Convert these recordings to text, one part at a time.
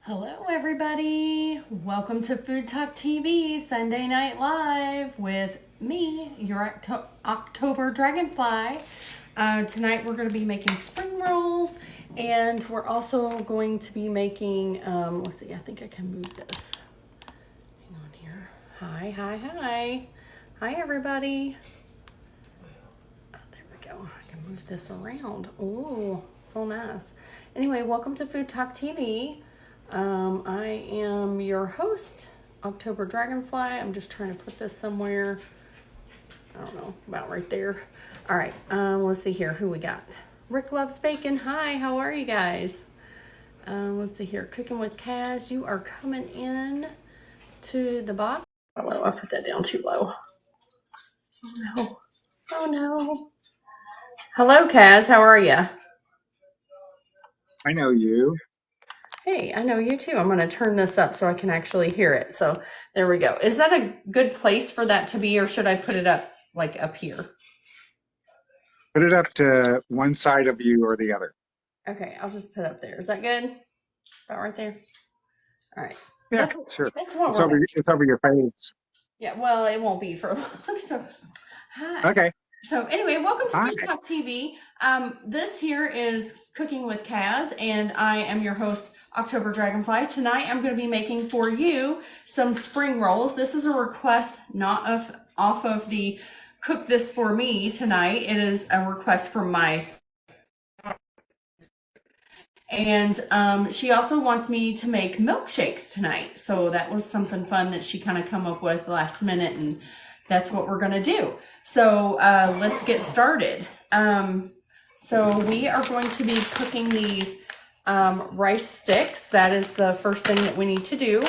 Hello, everybody. Welcome to Food Talk TV Sunday Night Live with me, your October Dragonfly. Tonight we're going to be making spring rolls, and we're also going to be making, let's see, I think I can move this. Hang on here. Hi, hi, hi. Hi, everybody. Oh, there we go. I can move this around. Oh, so nice. Anyway, welcome to Food Talk TV. I am your host, October Dragonfly. I'm just trying to put this somewhere. I don't know, about right there. All right, let's see here who we got. Rick Loves Bacon. Hi, how are you guys? Let's see here. Cooking with Kaz. You are coming in to the box. Oh, I put that down too low. Oh no. Oh no. Hello, Kaz. How are you? I know you. Hey, I know you too. I'm going to turn this up so I can actually hear it. So there we go. Is that a good place for that to be, or should I put it up like up here? Put it up to one side of you or the other. Okay, I'll just put it up there. Is that good? About right there? All right. Yeah, That's sure. that's what It's we're over. like. It's over your face. Yeah, well, it won't be for long. So hi. Okay. So anyway, welcome to Hi. Food Talk TV. This here is Cooking with Kaz, and I am your host, October Dragonfly. Tonight, I'm going to be making for you some spring rolls. This is a request not off of the Cook This For Me tonight. It is a request from my, and she also wants me to make milkshakes tonight. So that was something fun that she kind of come up with last minute, and that's what we're going to do. So let's get started. So we are going to be cooking these rice sticks. That is the first thing that we need to do.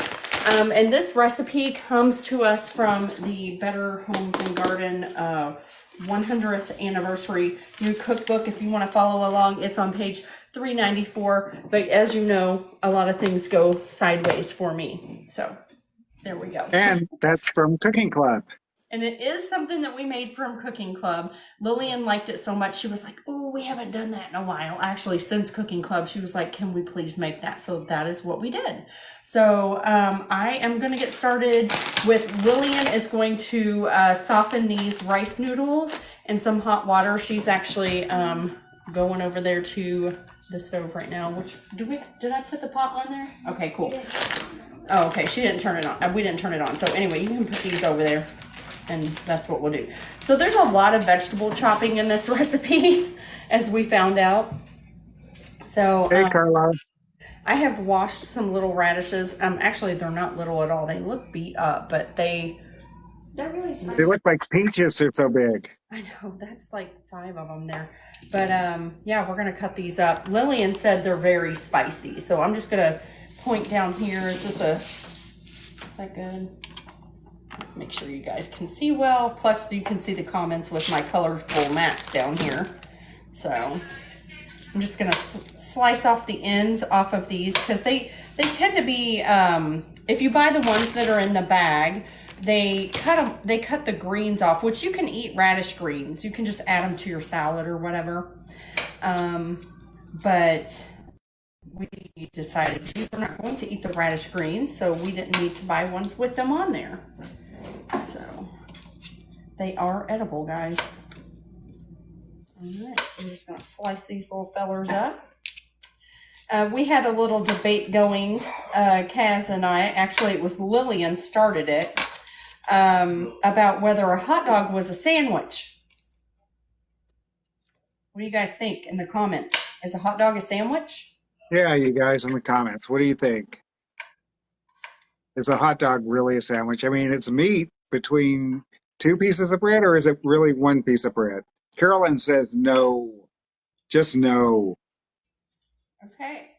And this recipe comes to us from the Better Homes and Garden 100th anniversary new cookbook. If you want to follow along, it's on page 394. But as you know, a lot of things go sideways for me. So there we go. And that's from Cooking Club. And it is something that we made from Cooking Club. Lillian liked it so much, she was like, oh, we haven't done that in a while. Actually, since Cooking Club, she was like, can we please make that? So that is what we did. So I am going to get started with, Lillian is going to soften these rice noodles in some hot water. She's actually going over there to the stove right now. Which, did I put the pot on there? Okay, cool. Oh, okay, she didn't turn it on. We didn't turn it on. So anyway, you can put these over there. And that's what we'll do. So there's a lot of vegetable chopping in this recipe, as we found out. So Hey, Carla. I have washed some little radishes. Actually, they're not little at all. They look beat up, but they're really spicy. They look like peaches. They're so big. I know, that's like 5 of them there. But yeah, we're gonna cut these up. Lillian said they're very spicy, so I'm just gonna point down here. Is that good? Make sure you guys can see well. Plus, you can see the comments with my colorful mats down here. So I'm just gonna slice off the ends off of these because they tend to be. If you buy the ones that are in the bag, they cut the greens off, which you can eat radish greens. You can just add them to your salad or whatever. But we decided we were not going to eat the radish greens, so we didn't need to buy ones with them on there. So they are edible, guys. All right, so I'm just going to slice these little fellers up. We had a little debate going, Kaz and I. Actually, it was Lillian started it, about whether a hot dog was a sandwich. What do you guys think in the comments? Is a hot dog a sandwich? Yeah, you guys in the comments. What do you think? Is a hot dog really a sandwich? I mean, it's meat between 2 pieces of bread, or is it really 1 piece of bread? Carolyn says no. Just no. Okay.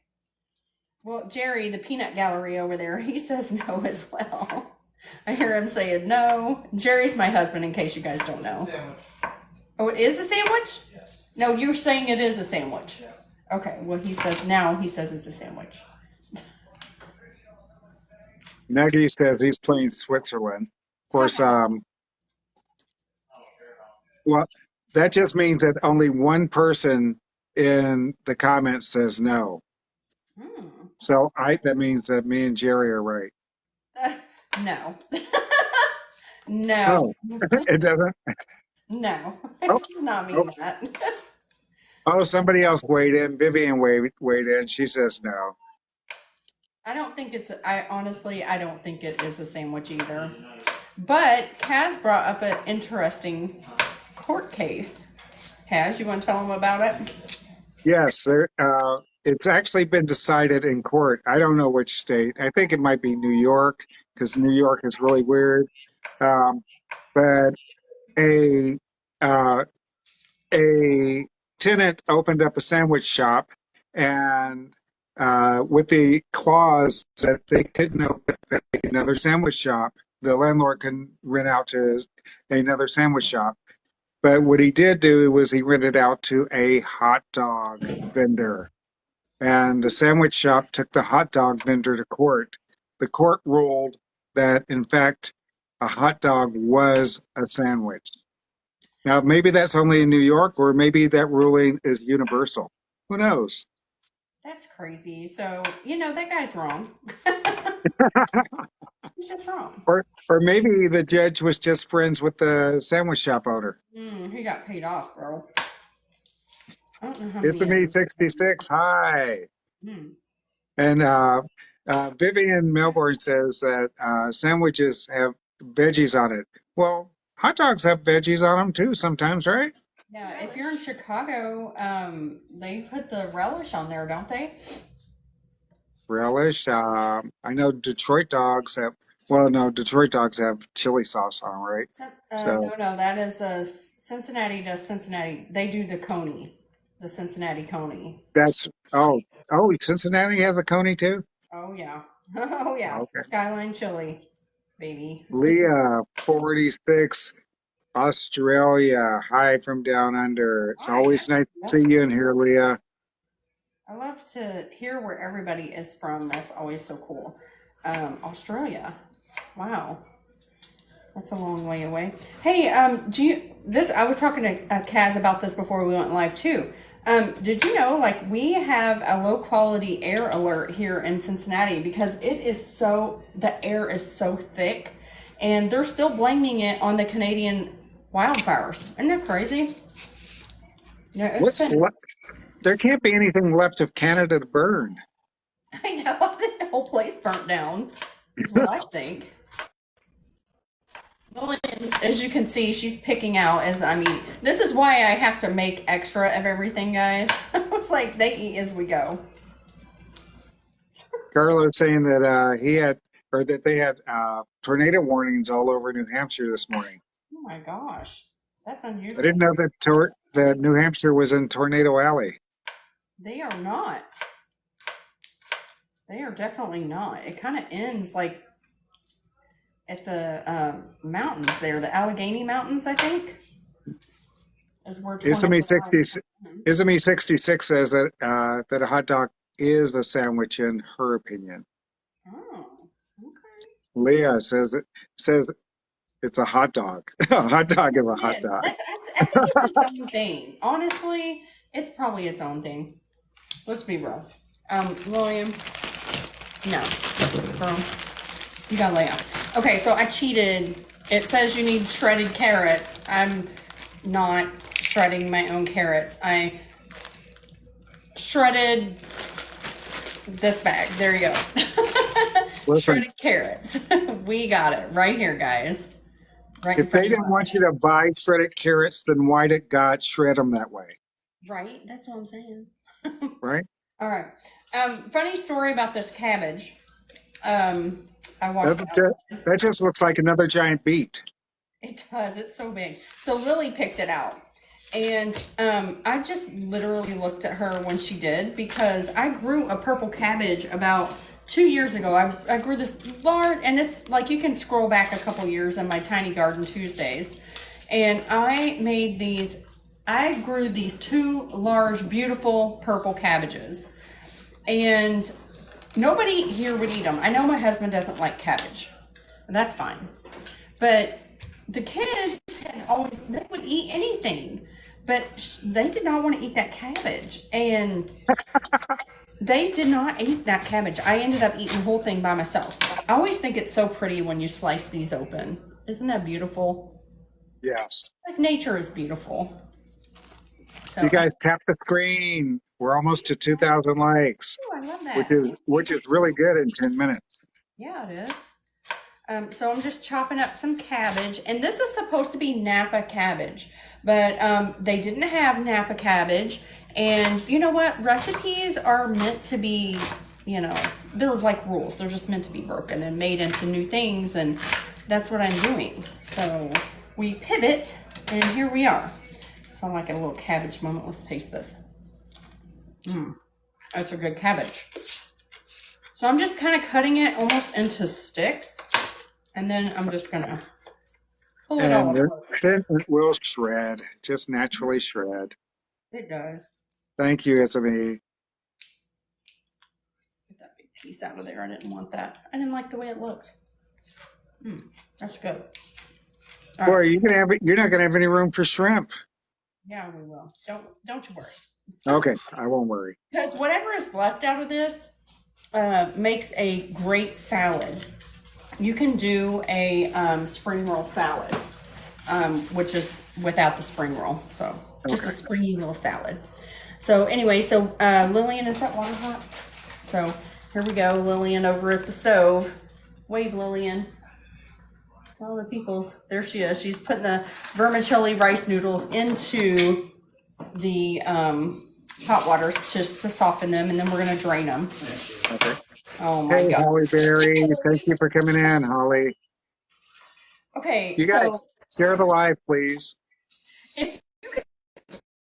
Well, Jerry, the peanut gallery over there, he says no as well. I hear him saying no. Jerry's my husband, in case you guys don't know. Sandwich. Oh, it is a sandwich? Yes. No, you're saying it is a sandwich. Yes. Okay, well, he says it's a sandwich. Nuggy says he's playing Switzerland. Of course, well, that just means that only 1 person in the comments says no. So that means that me and Jerry are right. No. No. Oh, it doesn't. No. Oh, It does not oh, mean that. oh, somebody else weighed in. Vivian weighed in. She says no. I don't think it's, I honestly, I don't think it is a sandwich either. But Kaz brought up an interesting court case. Kaz, you want to tell them about it? Yes, it's actually been decided in court. I don't know which state. I think it might be New York because New York is really weird. Um, but a uh, a tenant opened up a sandwich shop, and with the clause that they couldn't open another sandwich shop, the landlord can rent out to another sandwich shop. But what he did do was he rented out to a hot dog vendor. And the sandwich shop took the hot dog vendor to court. The court ruled that, in fact, a hot dog was a sandwich. Now, maybe that's only in New York, or maybe that ruling is universal. Who knows? That's crazy. So, that guy's wrong. He's just wrong. Or maybe the judge was just friends with the sandwich shop owner. He got paid off, girl. I don't know how It's many of me, those. 66. Hi. Hmm. And Vivian Melbourne says that sandwiches have veggies on it. Well, hot dogs have veggies on them too sometimes, right? Yeah, if you're in Chicago, they put the relish on there, don't they? Relish. I know Detroit dogs have, well, no, Detroit dogs have chili sauce on them, right? So No, that is the Cincinnati does Cincinnati. They do the Cincinnati Coney. oh, Cincinnati has a coney too? Oh yeah, oh yeah, Okay. Skyline Chili, baby. Leah, 46, Australia. Hi from down under. It's Hi, always nice to that's see you in here, Leah. I love to hear where everybody is from. That's always so cool. Australia, wow, that's a long way away. Hey, do you this? I was talking to Kaz about this before we went live too. Did you know, like, we have a low quality air alert here in Cincinnati because the air is so thick, and they're still blaming it on the Canadian wildfires. Isn't that crazy? Yeah, it's What's been. left? There can't be anything left of Canada to burn. I know. I think the whole place burnt down, is what I think. Williams, as you can see, she's picking out this is why I have to make extra of everything, guys. It's like they eat as we go. Carlos saying that that they had tornado warnings all over New Hampshire this morning. Oh my gosh. That's I didn't unusual. know that New Hampshire was in Tornado Alley. They are not. They are definitely not. It kind of ends like at the mountains there, the Allegheny Mountains, I think, is where Isame tornado. 60, Isame 66 says that a hot dog is a sandwich in her opinion. Oh, okay. Leah says it's a hot dog. A hot dog is a hot Yes, dog. I think it's its own thing. Honestly, it's probably its own thing. Let's be real. William, no, girl, you gotta lay off. Okay, so I cheated. It says you need shredded carrots. I'm not shredding my own carrots. I shredded this bag. There you go. Listen, Shredded carrots. We got it right here, guys. Right in if front they of your didn't want eyes. you to buy shredded carrots, then why did God shred them that way? Right? That's what I'm saying. Right? All right. Funny story about this cabbage. I walked That's out. that just looks like another giant beet. It does. It's so big. So Lily picked it out. And I just literally looked at her when she did because I grew a purple cabbage about 2 years ago. I grew this large, and it's like you can scroll back a couple years in my Tiny Garden Tuesdays. And I grew these two large, beautiful purple cabbages. And nobody here would eat them. I know my husband doesn't like cabbage. That's fine. But the kids had always, they would eat anything. but they did not want to eat that cabbage. And they did not eat that cabbage. I ended up eating the whole thing by myself. I always think it's so pretty when you slice these open. Isn't that beautiful? Yes. Like nature is beautiful. So, You guys tap the screen. We're almost to 2,000 likes, I love which that. is really good in 10 minutes. Yeah, it is. So I'm just chopping up some cabbage, and this is supposed to be Napa cabbage, but they didn't have Napa cabbage. And you know what? Recipes are meant to be, they're like rules. They're just meant to be broken and made into new things, and that's what I'm doing. So we pivot, and here we are. So I'm like a little cabbage moment. Let's taste this. That's a good cabbage. So I'm just kind of cutting it almost into sticks. And then I'm just gonna pull it all apart. Then it will shred, just naturally shred. It does. Thank you, it's me. Get that big piece out of there. I didn't want that. I didn't like the way it looked. That's good. All right. You're not gonna have any room for shrimp. Yeah, we will. Don't you worry. Okay, I won't worry. Because whatever is left out of this makes a great salad. You can do a spring roll salad, which is without the spring roll. So just a springy little salad. So anyway, Lillian, is that water hot? So here we go, Lillian over at the stove. Wave, Lillian. All the peoples. There she is. She's putting the vermicelli rice noodles into the hot water just to soften them, and then we're going to drain them. Okay. Oh my God. Holly Berry, thank you for coming in, Holly. Okay, you guys share the live, please. If you could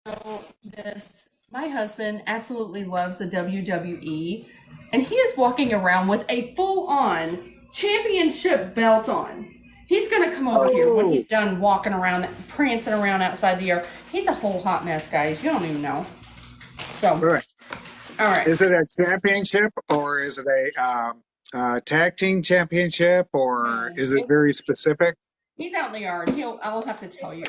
know this, my husband absolutely loves the WWE, and he is walking around with a full-on championship belt on. He's going to come over here when he's done walking around, prancing around outside the yard. He's a whole hot mess, guys. You don't even know. So, all right. Is it a championship, or is it a tag team championship, or is it very specific? He's out in the yard. I'll have to tell you.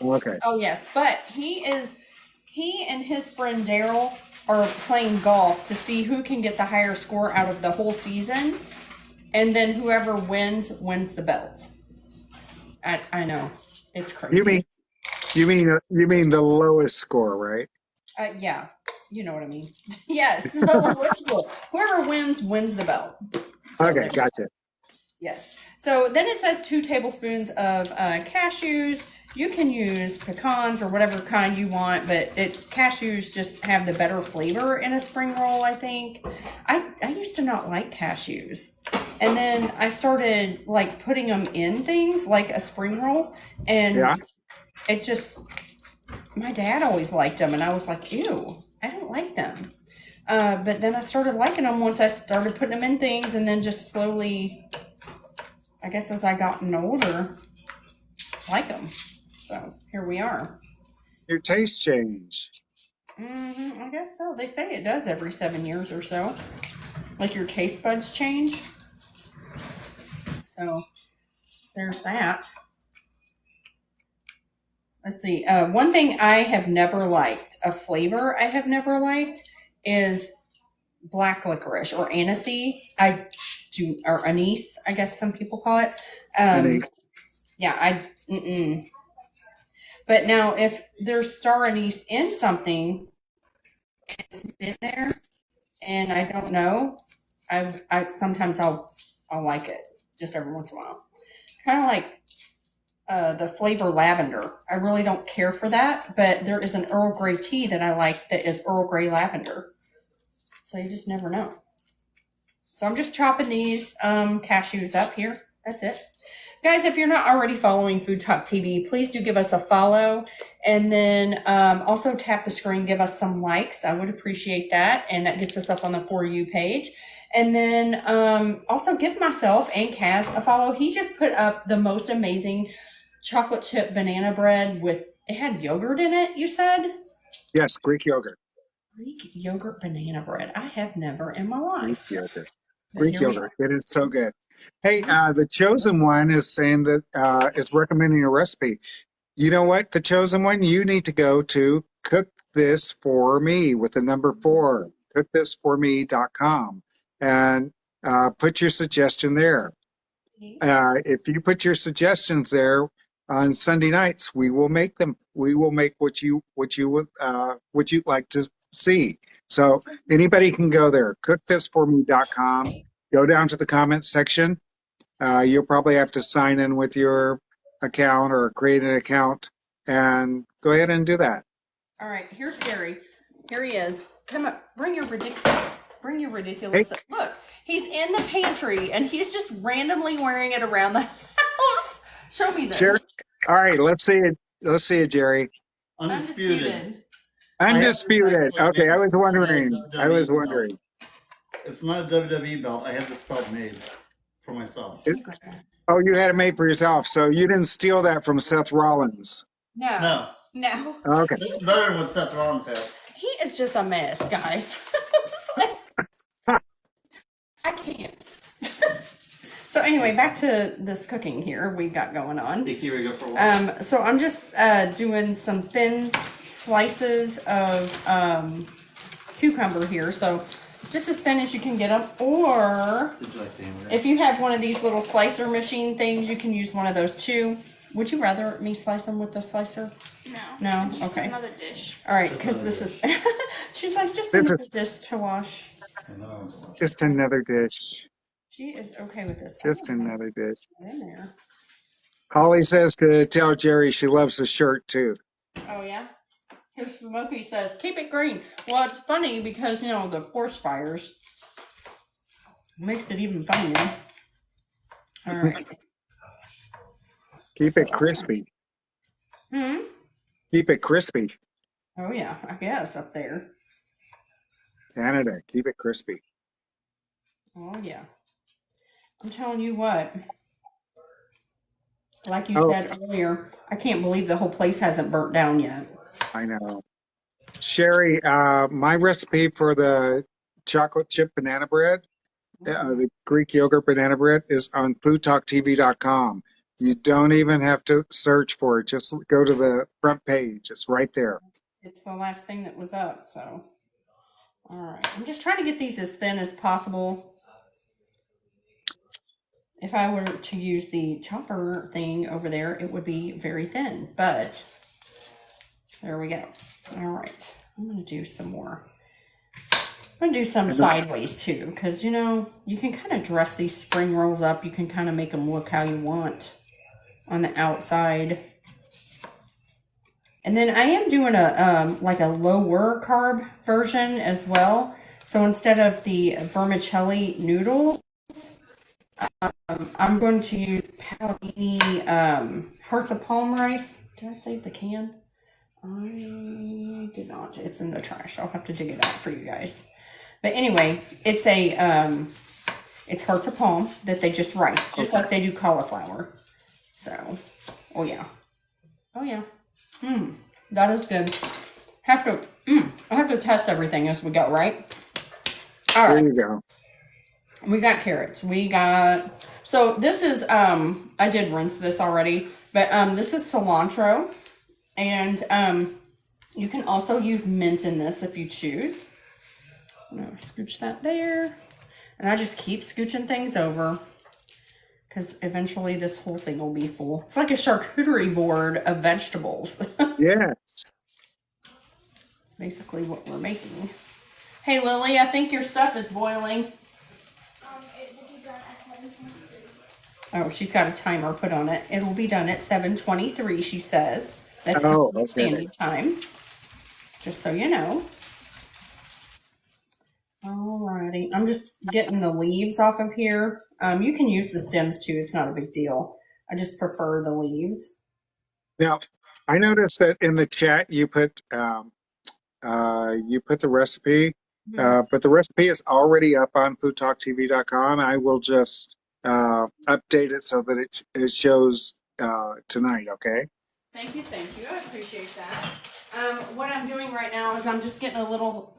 Okay. Oh yes, but he and his friend Daryl are playing golf to see who can get the higher score out of the whole season, and then whoever wins the belt. I know, it's crazy. You mean the lowest score, right? Yeah, you know what I mean. Yes, the lowest score. Whoever wins the belt. So okay, gotcha. Yes. So then it says 2 tablespoons of cashews. You can use pecans or whatever kind you want, but cashews just have the better flavor in a spring roll, I think. I used to not like cashews. And then I started like putting them in things like a spring roll, and it just, my dad always liked them, and I was like, ew, I don't like them. But then I started liking them once I started putting them in things, and then just slowly, I guess as I gotten older, like them. So here we are. Your taste change. I guess so. They say it does every 7 years or so. Like your taste buds change. So there's that. Let's see. One thing I have never liked, a flavor I have never liked, is black licorice or anise. Or anise, I guess some people call it. Yeah, But now if there's star anise in something, it's been there, and I don't know, I sometimes I'll like it just every once in a while. Kind of like the flavor lavender. I really don't care for that, but there is an Earl Grey tea that I like that is Earl Grey lavender. So you just never know. So I'm just chopping these cashews up here. That's it. Guys, if you're not already following Food Talk TV, please do give us a follow. And then also tap the screen, give us some likes. I would appreciate that. And that gets us up on the For You page. And then also give myself and Kaz a follow. He just put up the most amazing chocolate chip banana bread with, it had yogurt in it, you said? Yes, Greek yogurt. Greek yogurt banana bread. I have never in my life. Greek yogurt. Greek yogurt. It is so good. Hey, the Chosen One is saying that it's recommending a recipe. You know what? The chosen one, you need to go to Cook This For Me with the number 4, cookthisforme.com, and put your suggestion there. If you put your suggestions there on Sunday nights, we will make them. We will make what you what you'd like to see. So anybody can go there, cookthisforme.com. Go down to the comments section. You'll probably have to sign in with your account or create an account and go ahead and do that. All right, here's Gary. Here he is. Come up. Bring your ridiculous. Hey. Look, he's in the pantry and he's just randomly wearing it around the house. Show me this. Sure. All right, let's see it. Let's see it, Jerry. Undisputed. Undisputed. Okay, I was wondering. I was WWE wondering. belt. It's not a WWE belt. I had this belt made for myself. Oh, you had it made for yourself, so you didn't steal that from Seth Rollins. No. Okay. This is better than what Seth Rollins has. He is just a mess, guys. I can't. So anyway, back to this cooking here we got going on. Here we go for a while. So I'm just doing some thin slices of cucumber here. So just as thin as you can get them. Or if you have one of these little slicer machine things, you can use one of those too. Would you rather me slice them with the slicer? No? Just Okay. another dish. All right, because this is... She's like, just another dish to wash. Just another dish. She is okay with this. Just another dish. In there. Holly says to tell Jerry she loves the shirt too. Oh, yeah? Here's Smokey says, keep it green. Well, it's funny because, you know, the forest fires makes it even funnier. All right. Keep it crispy. Keep it crispy. Oh, yeah, I guess up there. Canada, keep it crispy. Oh, yeah. I'm telling you what. Like you said earlier, I can't believe the whole place hasn't burnt down yet. I know. Sherry, my recipe for the chocolate chip banana bread, the Greek yogurt banana bread, is on foodtalktv.com. You don't even have to search for it. Just go to the front page. It's right there. It's the last thing that was up, so. All right. I'm just trying to get these as thin as possible. If I were to use the chopper thing over there, it would be very thin, but there we go. All right. I'm going to do some more. I'm going to do some sideways too, because, you know, you can kind of dress these spring rolls up. You can kind of make them look how you want on the outside. And then I am doing a like a lower carb version as well. So instead of the vermicelli noodles, I'm going to use Palladini hearts of palm rice. Did I save the can? I did not. It's in the trash. I'll have to dig it out for you guys. But anyway, it's it's hearts of palm that they just rice, just like they do cauliflower. So, oh yeah. That is good. I have to test everything as we go, right? All right. There you go. We got carrots. So this is, I did rinse this already, but this is cilantro. And you can also use mint in this if you choose. I'm going to scooch that there. And I just keep scooching things over, because eventually this whole thing will be full. It's like a charcuterie board of vegetables. Yes. That's basically what we're making. Hey, Lily, I think your stuff is boiling. It will be done at 7:23. Oh, she's got a timer put on it. It will be done at 7:23, she says. That's okay. standing time. Just so you know. Alrighty. I'm just getting the leaves off of here. You can use the stems too. It's not a big deal. I just prefer the leaves. Now, I noticed that in the chat you put the recipe, but the recipe is already up on foodtalktv.com. I will just update it so that it shows tonight. Okay. Thank you. I appreciate that. What I'm doing right now is I'm just getting a little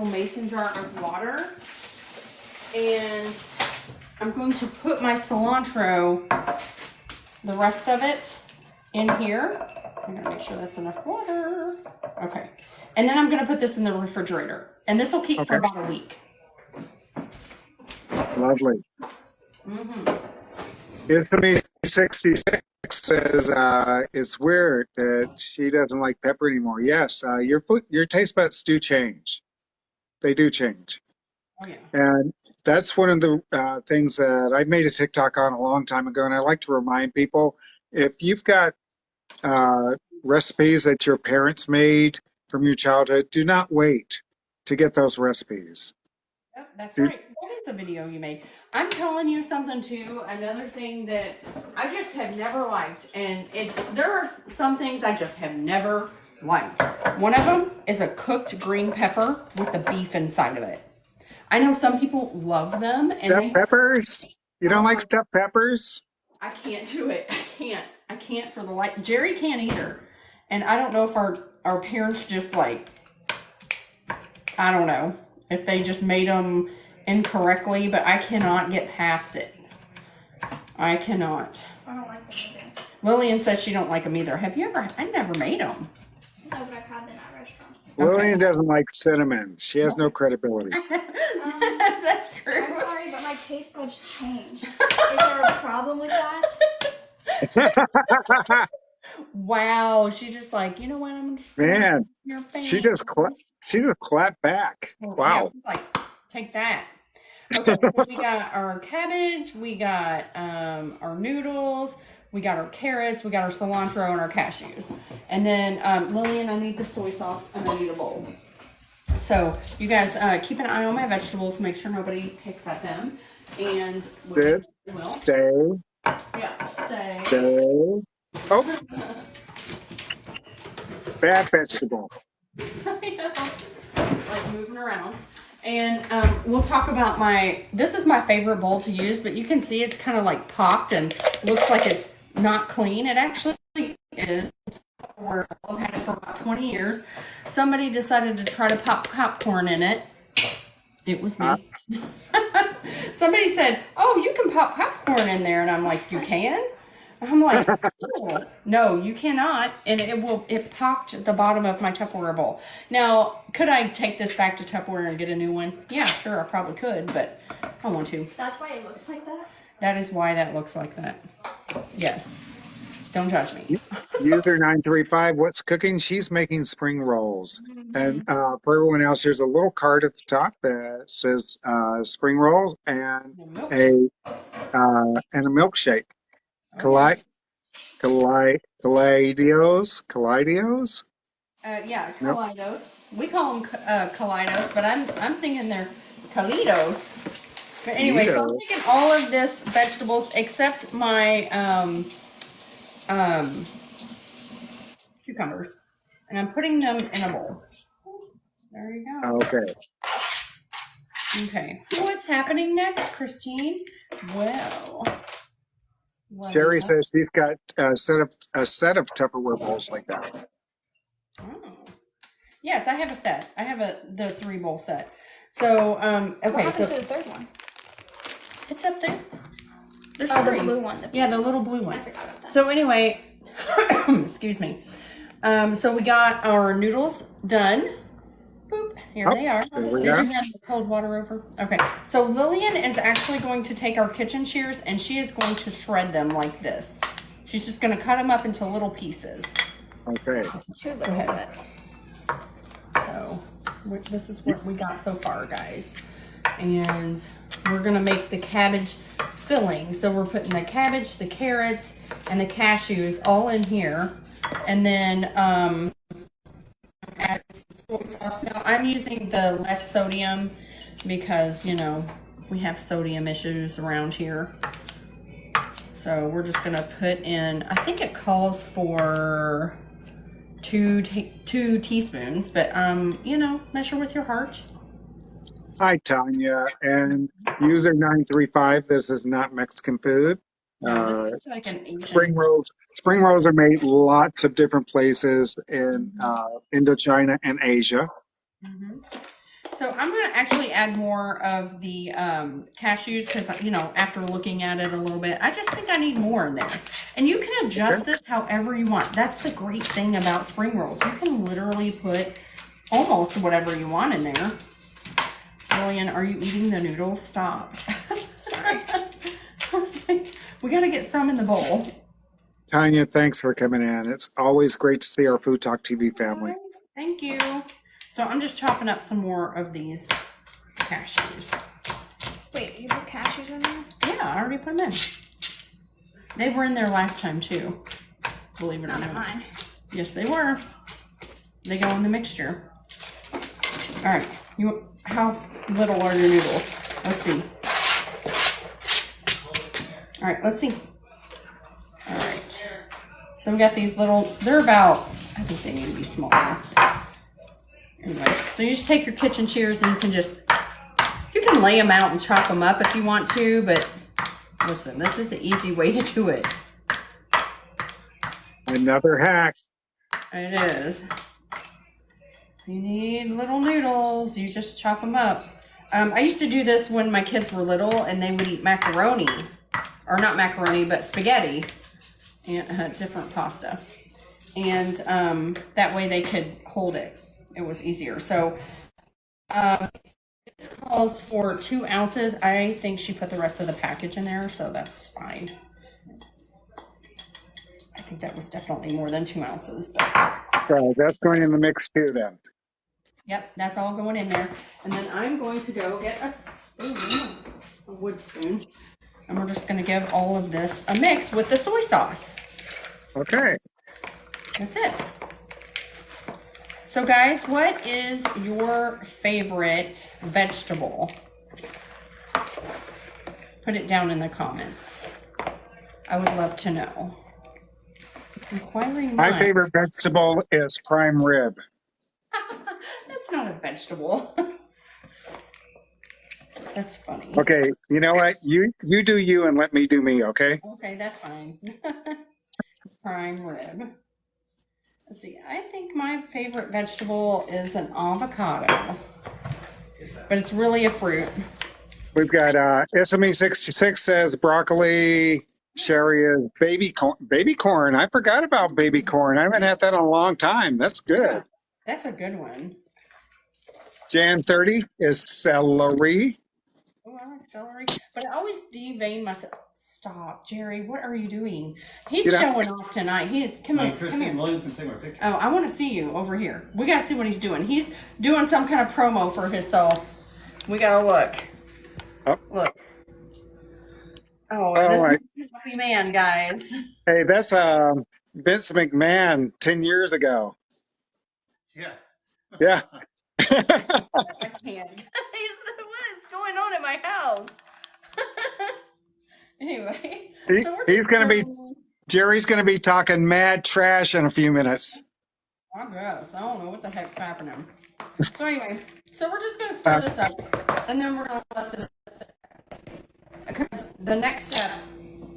mason jar of water, and I'm going to put my cilantro, the rest of it, in here. I'm gonna make sure that's enough water. Okay. And then I'm gonna put this in the refrigerator. And this will keep for Okay. about a week. Lovely. Isme 66 says it's weird that she doesn't like pepper anymore. Yes, your taste buds do change. They do change. Oh yeah. And that's one of the things that I made a TikTok on a long time ago. And I like to remind people, if you've got recipes that your parents made from your childhood, do not wait to get those recipes. Yep, that's right. That is a video you made. I'm telling you something too. Another thing that I just have never liked, and there are some things I just have never liked. One of them is a cooked green pepper with the beef inside of it. I know some people love them, and Stuffed peppers? You don't like stuffed peppers? I can't do it. I can't for the life. Jerry can't either. And I don't know if our parents just like, I don't know, if they just made them incorrectly, but I cannot get past it. I cannot. I don't like them either. Lillian says she don't like them either. Have you ever? I never made them. No, but I've had them at restaurants. Lillian doesn't like cinnamon. She has no credibility. That's true. I'm sorry, but my taste buds change. Is there a problem with that? Wow. She's just like, you know what? I'm just Man, your fan. she just clapped back. Wow. Yeah, like, take that. Okay, so we got our cabbage, we got our noodles, we got our carrots, we got our cilantro, and our cashews. And then, Lillian, I need the soy sauce, and I need a bowl. So, you guys keep an eye on my vegetables, make sure nobody picks at them. And Sit, stay, yeah, stay. Oh, bad vegetable. It's like moving around. And we'll talk about this is my favorite bowl to use, but you can see it's kind of like popped and looks like it's not clean. It actually is. I've had it for about 20 years. Somebody decided to try to pop popcorn in it. It was me. Somebody said, oh, you can pop popcorn in there. And I'm like, you can? I'm like, oh, no, you cannot. And it popped at the bottom of my Tupperware bowl. Now, could I take this back to Tupperware and get a new one? Yeah, sure, I probably could, but I don't want to. That's why it looks like that? That is why that looks like that. Yes. Don't judge me. User 935, what's cooking? She's making spring rolls. And for everyone else, there's a little card at the top that says spring rolls and a milkshake. Kaleidos? Yeah, Kaleidos. We call them Kaleidos, but I'm thinking they're Kaleidos. But anyway, so I'm taking all of this vegetables except my cucumbers, and I'm putting them in a bowl. There you go. Okay. Okay. What's happening next, Christine? Well, Sherry says she's got a set of Tupperware bowls like that. Oh. Yes, I have a set. I have the 3-bowl set. So, okay. What happened to the third one? It's up there. There's the three. blue one. Yeah, the little blue one. I forgot about that. So anyway, excuse me. So we got our noodles done. Boop, here they are. Did you have the cold water over? Okay. So Lillian is actually going to take our kitchen shears and she is going to shred them like this. She's just going to cut them up into little pieces. Okay. Too little bit. So this is what we got so far, guys. And we're going to make the cabbage filling. So we're putting the cabbage, the carrots, and the cashews all in here. And then add soy sauce. Now I'm using the less sodium because, you know, we have sodium issues around here. So we're just going to put in, I think it calls for two teaspoons, but you know, measure with your heart. Hi, Tanya, and user 935. This is not Mexican food. No, this is like an Asian. Spring rolls are made lots of different places in Indochina and Asia. So I'm going to actually add more of the cashews because, you know, after looking at it a little bit, I just think I need more in there. And you can adjust this however you want. That's the great thing about spring rolls. You can literally put almost whatever you want in there. Lillian, are you eating the noodles? Stop. Sorry. We got to get some in the bowl. Tanya, thanks for coming in. It's always great to see our Food Talk TV family. Thank you. So I'm just chopping up some more of these cashews. Wait, you put cashews in there? Yeah, I already put them in. They were in there last time too, believe it or not. Mine. Yes, they were. They go in the mixture. All right, how little are your noodles? Let's see. All right, let's see. All right. So we got these little, they're about, I think they need to be smaller. Anyway, so you just take your kitchen shears and you can lay them out and chop them up if you want to, but listen, this is the easy way to do it. Another hack. It is. If you need little noodles, you just chop them up. I used to do this when my kids were little and they would eat macaroni, or not macaroni, but spaghetti, and different pasta. And that way they could hold it. It was easier. So this calls for 2 ounces. I think she put the rest of the package in there, so that's fine. I think that was definitely more than 2 ounces. But So that's going in the mix too then. yep, that's all going in there. And then I'm going to go get a wood spoon. And we're just going to give all of this a mix with the soy sauce. Okay. That's it. So guys, what is your favorite vegetable? Put it down in the comments. I would love to know. Inquiring My minds. favorite vegetable is prime rib. That's not a vegetable. That's funny. Okay, you know what? You do you and let me do me, okay? Okay, that's fine. Prime rib. Let's see. I think my favorite vegetable is an avocado, but it's really a fruit. We've got SME66 says broccoli. Sherry is baby corn. Baby corn. I forgot about baby corn. I haven't had that in a long time. That's good. Yeah, that's a good one. Jan 30 is celery. Oh, I like celery, but I always devein myself. Stop, Jerry. What are you doing? He's showing off tonight. He is. Come here. Come here. Williams can take my picture. Oh, I want to see you over here. We gotta see what he's doing. He's doing some kind of promo for himself. We gotta look. Oh. Look. Oh, Oh, this right. is a happy man, guys. Hey, that's Vince McMahon 10 years ago. Yeah. Yeah. I can't. Guys, what is going on in my house? Anyway, so He's going to be, Jerry's going to be talking mad trash in a few minutes. I guess. I don't know what the heck's happening. So anyway, so we're just going to stir this up, and then we're going to let this sit. Because the next step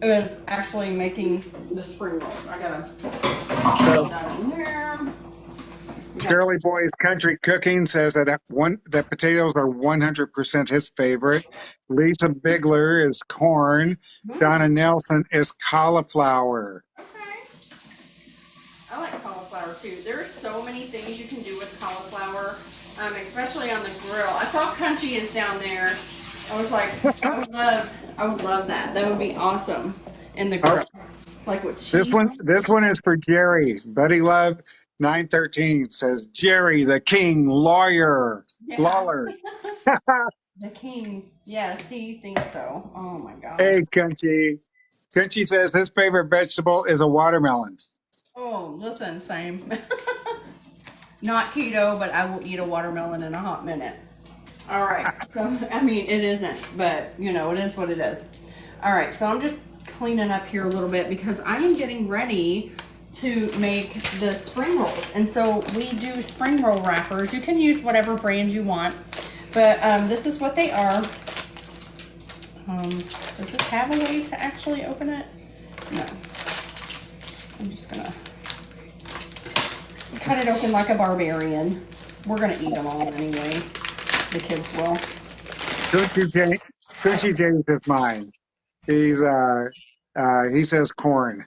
is actually making the spring rolls. I got to put that in there. Shirley Boy's Country Cooking says that that potatoes are 100% his favorite. Lisa Bigler is corn. Donna Nelson is cauliflower. Okay. I like cauliflower too. There are so many things you can do with cauliflower, especially on the grill. I saw Crunchy is down there. I was like, I would love that. That would be awesome in the grill. Like what cheese. This one is for Jerry. Buddy Love 913 says Jerry the King Lawler. The king. Yes, he thinks so. Oh my God. Hey, Crunchy. Crunchy says his favorite vegetable is a watermelon. Oh, listen, same. Not keto, but I will eat a watermelon in a hot minute. All right. So, I mean, it isn't, but you know, it is what it is. All right. So I'm just cleaning up here a little bit because I am getting ready to make the spring rolls. And so we do spring roll wrappers. You can use whatever brand you want, but this is what they are. Does this have a way to actually open it? No. I'm just gonna cut it open like a barbarian. We're gonna eat them all anyway. The kids will. Coochie James is mine. He says corn.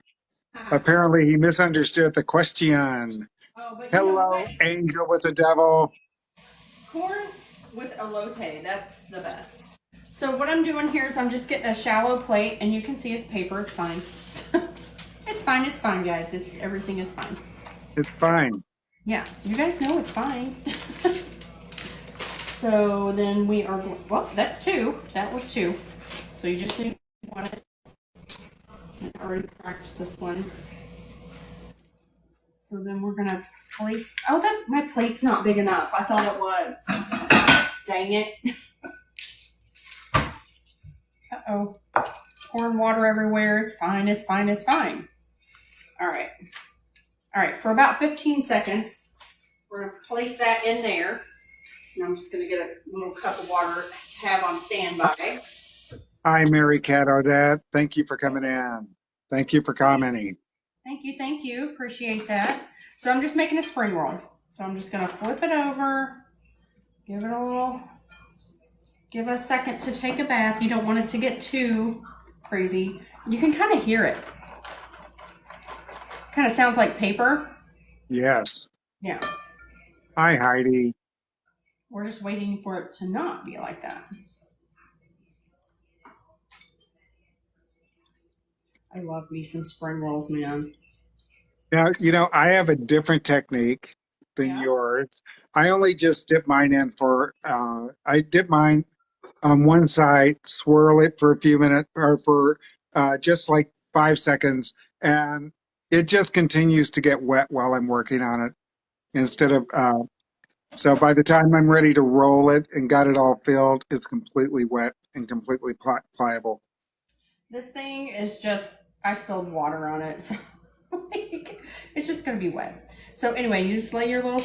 Apparently he misunderstood the question. Oh, but you know Hello, what? angel with the devil. Corn with elote, that's the best. So what I'm doing here is I'm just getting a shallow plate, and you can see it's paper. It's fine. It's fine. It's fine, guys. Everything is fine. It's fine. Yeah, you guys know it's fine. So then we are going, well, that's 2. That was 2. So you just need 1. I already cracked this one. So then we're gonna place, oh, my plate's not big enough. I thought it was. Dang it. Uh-oh. Pouring water everywhere. It's fine. It's fine. It's fine. All right. All right. For about 15 seconds, we're going to place that in there. And I'm just going to get a little cup of water to have on standby. Hi, Mary Cat Odette. Thank you for coming in. Thank you for commenting. Thank you. Thank you. Appreciate that. So I'm just making a spring roll. So I'm just going to flip it over. Give it a second to take a bath. You don't want it to get too crazy. You can kind of hear it. Kind of sounds like paper. Yes. Yeah. Hi, Heidi. We're just waiting for it to not be like that. I love me some spring rolls, man. Now, I have a different technique than yours. I only just dip mine in I dip mine on one side, swirl it for a few minutes or for just like 5 seconds, and it just continues to get wet while I'm working on it so by the time I'm ready to roll it and got it all filled, it's completely wet and completely pliable. This thing is just, I spilled water on it, so it's just going to be wet. So anyway, you just lay your little,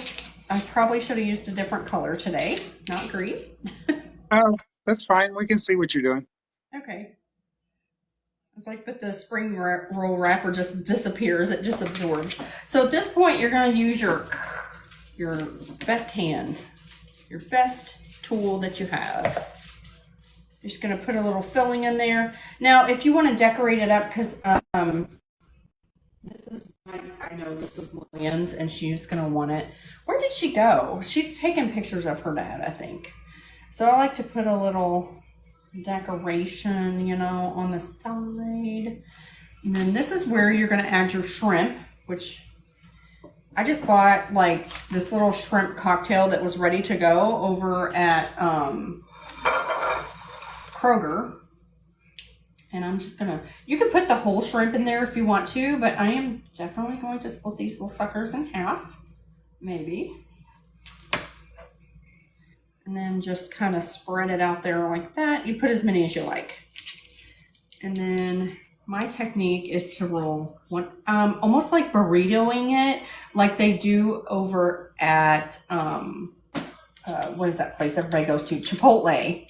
I probably should have used a different color today, not green. Oh, that's fine. We can see what you're doing. Okay. It's like, but the spring roll wrapper just disappears. It just absorbs. So at this point, you're going to use your best hands, your best tool that you have. You're just going to put a little filling in there. Now, if you want to decorate it up, because I know this is Lillian's, and she's going to want it. Where did she go? She's taking pictures of her dad, I think. So I like to put a little decoration, on the side. And then this is where you're going to add your shrimp, which I just bought like this little shrimp cocktail that was ready to go over at Kroger. And I'm just gonna, you can put the whole shrimp in there if you want to, but I am definitely going to split these little suckers in half, maybe. And then just kind of spread it out there like that. You put as many as you like. And then my technique is to roll one, almost like burritoing it, like they do over at, what is that place everybody goes to? Chipotle.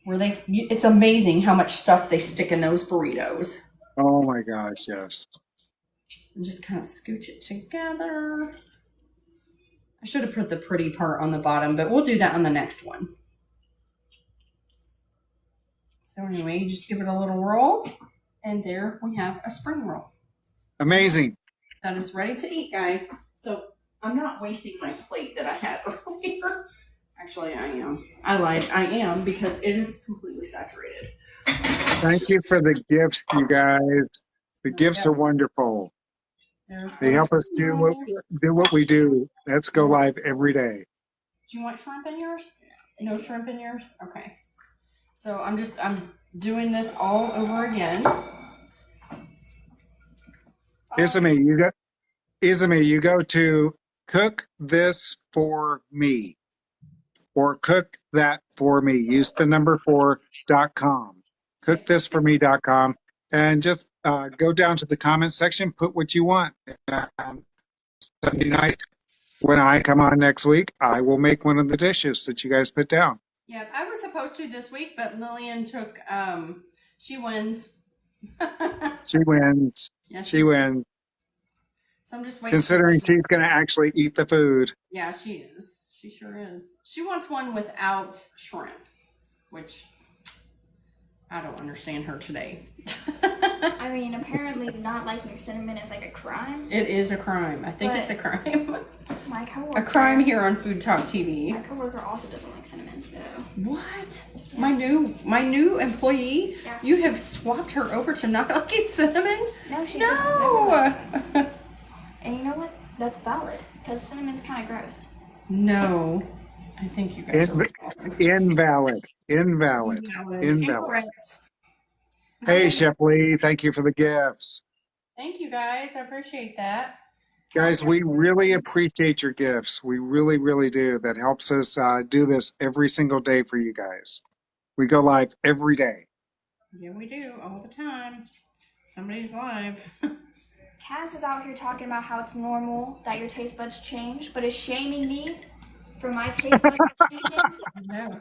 Where it's amazing how much stuff they stick in those burritos. Oh my gosh, yes. And just kind of scooch it together. I should have put the pretty part on the bottom, but we'll do that on the next one. So anyway, you just give it a little roll, and there we have a spring roll. Amazing. That is ready to eat, guys. So I'm not wasting my plate that I had earlier. Actually, I am. I am because it is completely saturated. Thank you for the gifts, you guys. The gifts are wonderful. They help us do what we do. Let's go live every day. Do you want shrimp in yours? No shrimp in yours? Okay. So I'm doing this all over again. Izumi, you go to cook this for me or cook that for me. Use the number 4.com. Cookthisforme.com and just go down to the comment section, put what you want. Sunday night, when I come on next week, I will make one of the dishes that you guys put down. Yeah, I was supposed to this week, but Lillian took, she wins. She wins. Yes, she wins. So I'm just waiting. Considering she's going to actually eat the food. Yeah, she is. She sure is. She wants one without shrimp, which I don't understand her today. I mean, apparently not liking cinnamon is like a crime. It is a crime. I think it's a crime. My coworker. A crime here on Food Talk TV. My coworker also doesn't like cinnamon, so. What? Yeah. My new employee? Yeah. You have swapped her over to not liking cinnamon? No, she just never likes it. And you know what? That's valid, because cinnamon's kind of gross. No. I think you guys are Invalid. incorrect. Hey, Chef Lee, thank you for the gifts. Thank you guys. I appreciate that. Guys, we really appreciate your gifts. We really, really do. That helps us do this every single day for you guys. We go live every day. Yeah, we do all the time. Somebody's live. Cass is out here talking about how it's normal that your taste buds change, but is shaming me for my taste buds changing. No.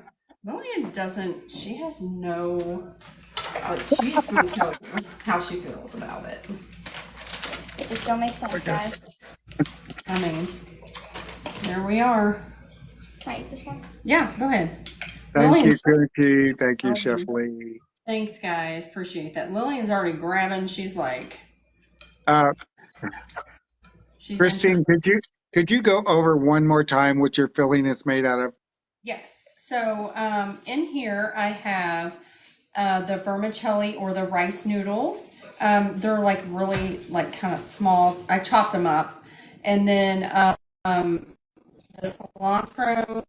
Lillian doesn't, she has no, she's going to tell you how she feels about it. It just don't make sense, guys. I mean, there we are. Can I eat this one? Yeah, go ahead. Thank you, Lillian, Cookie. Thank you, Chef Lee. thanks, guys. Appreciate that. Lillian's already grabbing. She's like, she's Christine, could you go over one more time what your filling is made out of? Yes. So in here I have the vermicelli or the rice noodles. They're like really like kind of small. I chopped them up. And then the cilantro,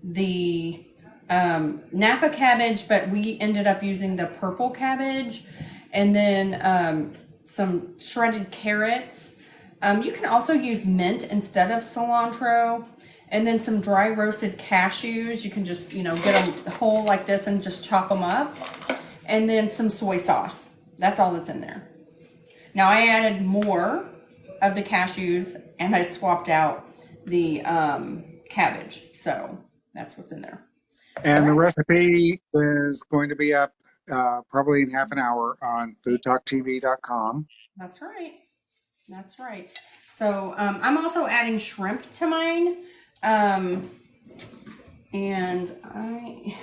the Napa cabbage, but we ended up using the purple cabbage. And then some shredded carrots. You can also use mint instead of cilantro. And then some dry roasted cashews. You can just, get them whole like this and just chop them up. And then some soy sauce. That's all that's in there. Now I added more of the cashews and I swapped out the cabbage. So that's what's in there. And the recipe is going to be up probably in half an hour on foodtalktv.com. That's right. That's right. So I'm also adding shrimp to mine. And I,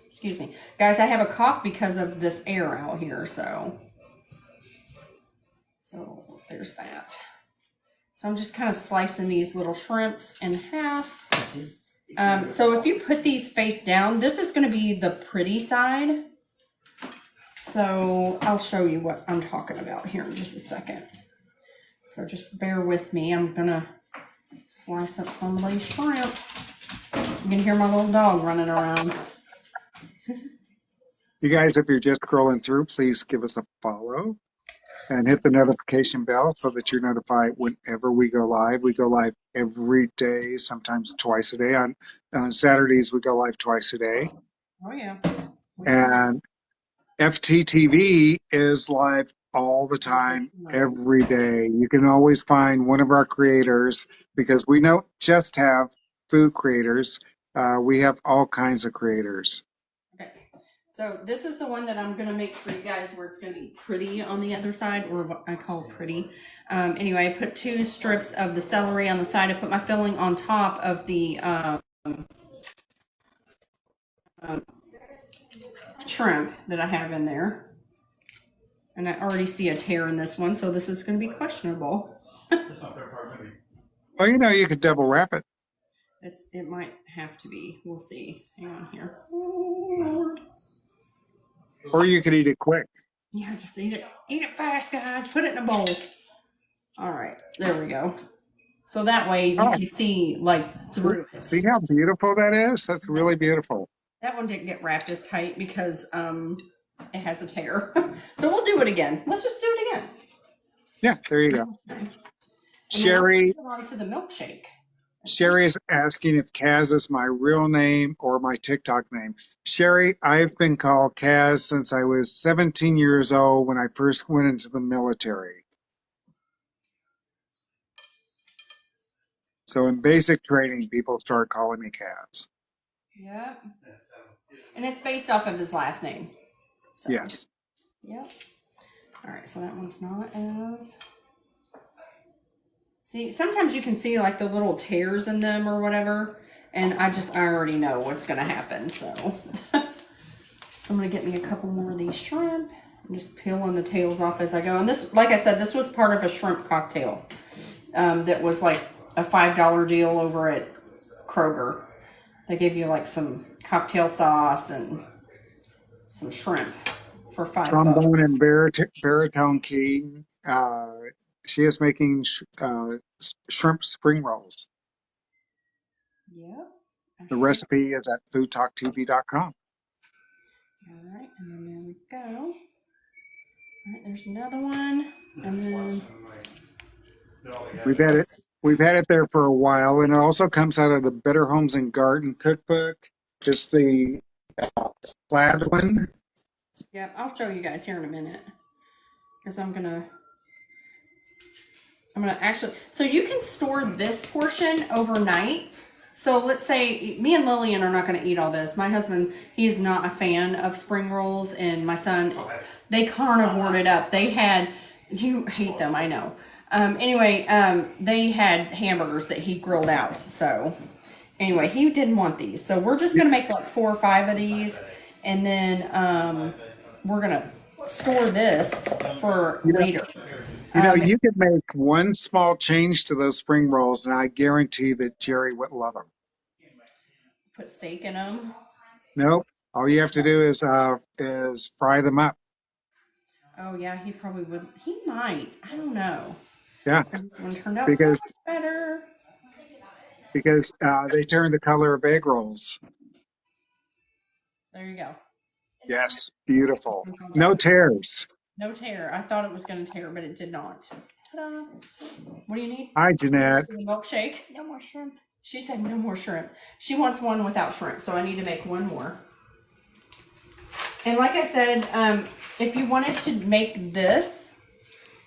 excuse me, guys, I have a cough because of this air out here. So there's that. So I'm just kind of slicing these little shrimps in half. So if you put these face down, this is going to be the pretty side. So I'll show you what I'm talking about here in just a second. So just bear with me. I'm going to slice up some of these shrimp. You can hear my little dog running around. You guys, if you're just scrolling through, please give us a follow and hit the notification bell so that you're notified whenever we go live. We go live every day, sometimes twice a day. On Saturdays, we go live twice a day. Oh, yeah. And FTTV is live all the time, every day. You can always find one of our creators because we don't just have food creators. We have all kinds of creators. Okay. So this is the one that I'm going to make for you guys where it's going to be pretty on the other side, or what I call pretty. Anyway, I put 2 strips of the celery on the side. I put my filling on top of the shrimp that I have in there. And I already see a tear in this one, so this is going to be questionable. That's not their part, maybe. Well, you could double wrap it. It might have to be. We'll see. Hang on here. Or you could eat it quick. Yeah, just eat it. Eat it fast, guys. Put it in a bowl. All right, there we go. So that way you can see through it. See how beautiful that is? That's really beautiful. That one didn't get wrapped as tight because it has a tear. So we'll do it again. Let's just do it again. Yeah, there you go. Okay. Sherry. On to the milkshake. Sherry is asking if Kaz is my real name or my TikTok name. Sherry, I've been called Kaz since I was 17 years old when I first went into the military. So in basic training, people start calling me Kaz. Yep. And it's based off of his last name. So. Yes. Yep. All right, so that one's not as... See, sometimes you can see like the little tears in them or whatever. And I already know what's going to happen. So, so I'm going to get me a couple more of these shrimp. I'm just peeling the tails off as I go. And this, like I said, this was part of a shrimp cocktail that was like a $5 deal over at Kroger. They gave you like some cocktail sauce and some shrimp for Trombone $5. and baritone key. She is making shrimp spring rolls. Yep. The recipe is at foodtalktv.com. All right, and then there we go. All right, there's another one, and then We've had it there for a while, and it also comes out of the Better Homes and Garden cookbook. Just the plaid one. yep, I'll show you guys here in a minute because I'm gonna actually. So you can store this portion overnight. So let's say me and Lillian are not going to eat all this. My husband, he's not a fan of spring rolls, and my son, they carnivored it up. They had, you hate them, I know. Anyway, they had hamburgers that he grilled out. So anyway, he didn't want these. So we're just going to make like 4 or 5 of these, and then we're going to store this for later. You could make one small change to those spring rolls, and I guarantee that Jerry would love them. Put steak in them. Nope. All you have to do is fry them up. Oh yeah, he probably would. He might. I don't know. Yeah. This one turned out Because- so much better. Because they turn the color of egg rolls. There you go. Yes, beautiful. No tears. No tear. I thought it was going to tear, but it did not. Ta-da! What do you need? Hi, Jeanette. A milkshake. No more shrimp. She said no more shrimp. She wants one without shrimp, so I need to make one more. And like I said, if you wanted to make this,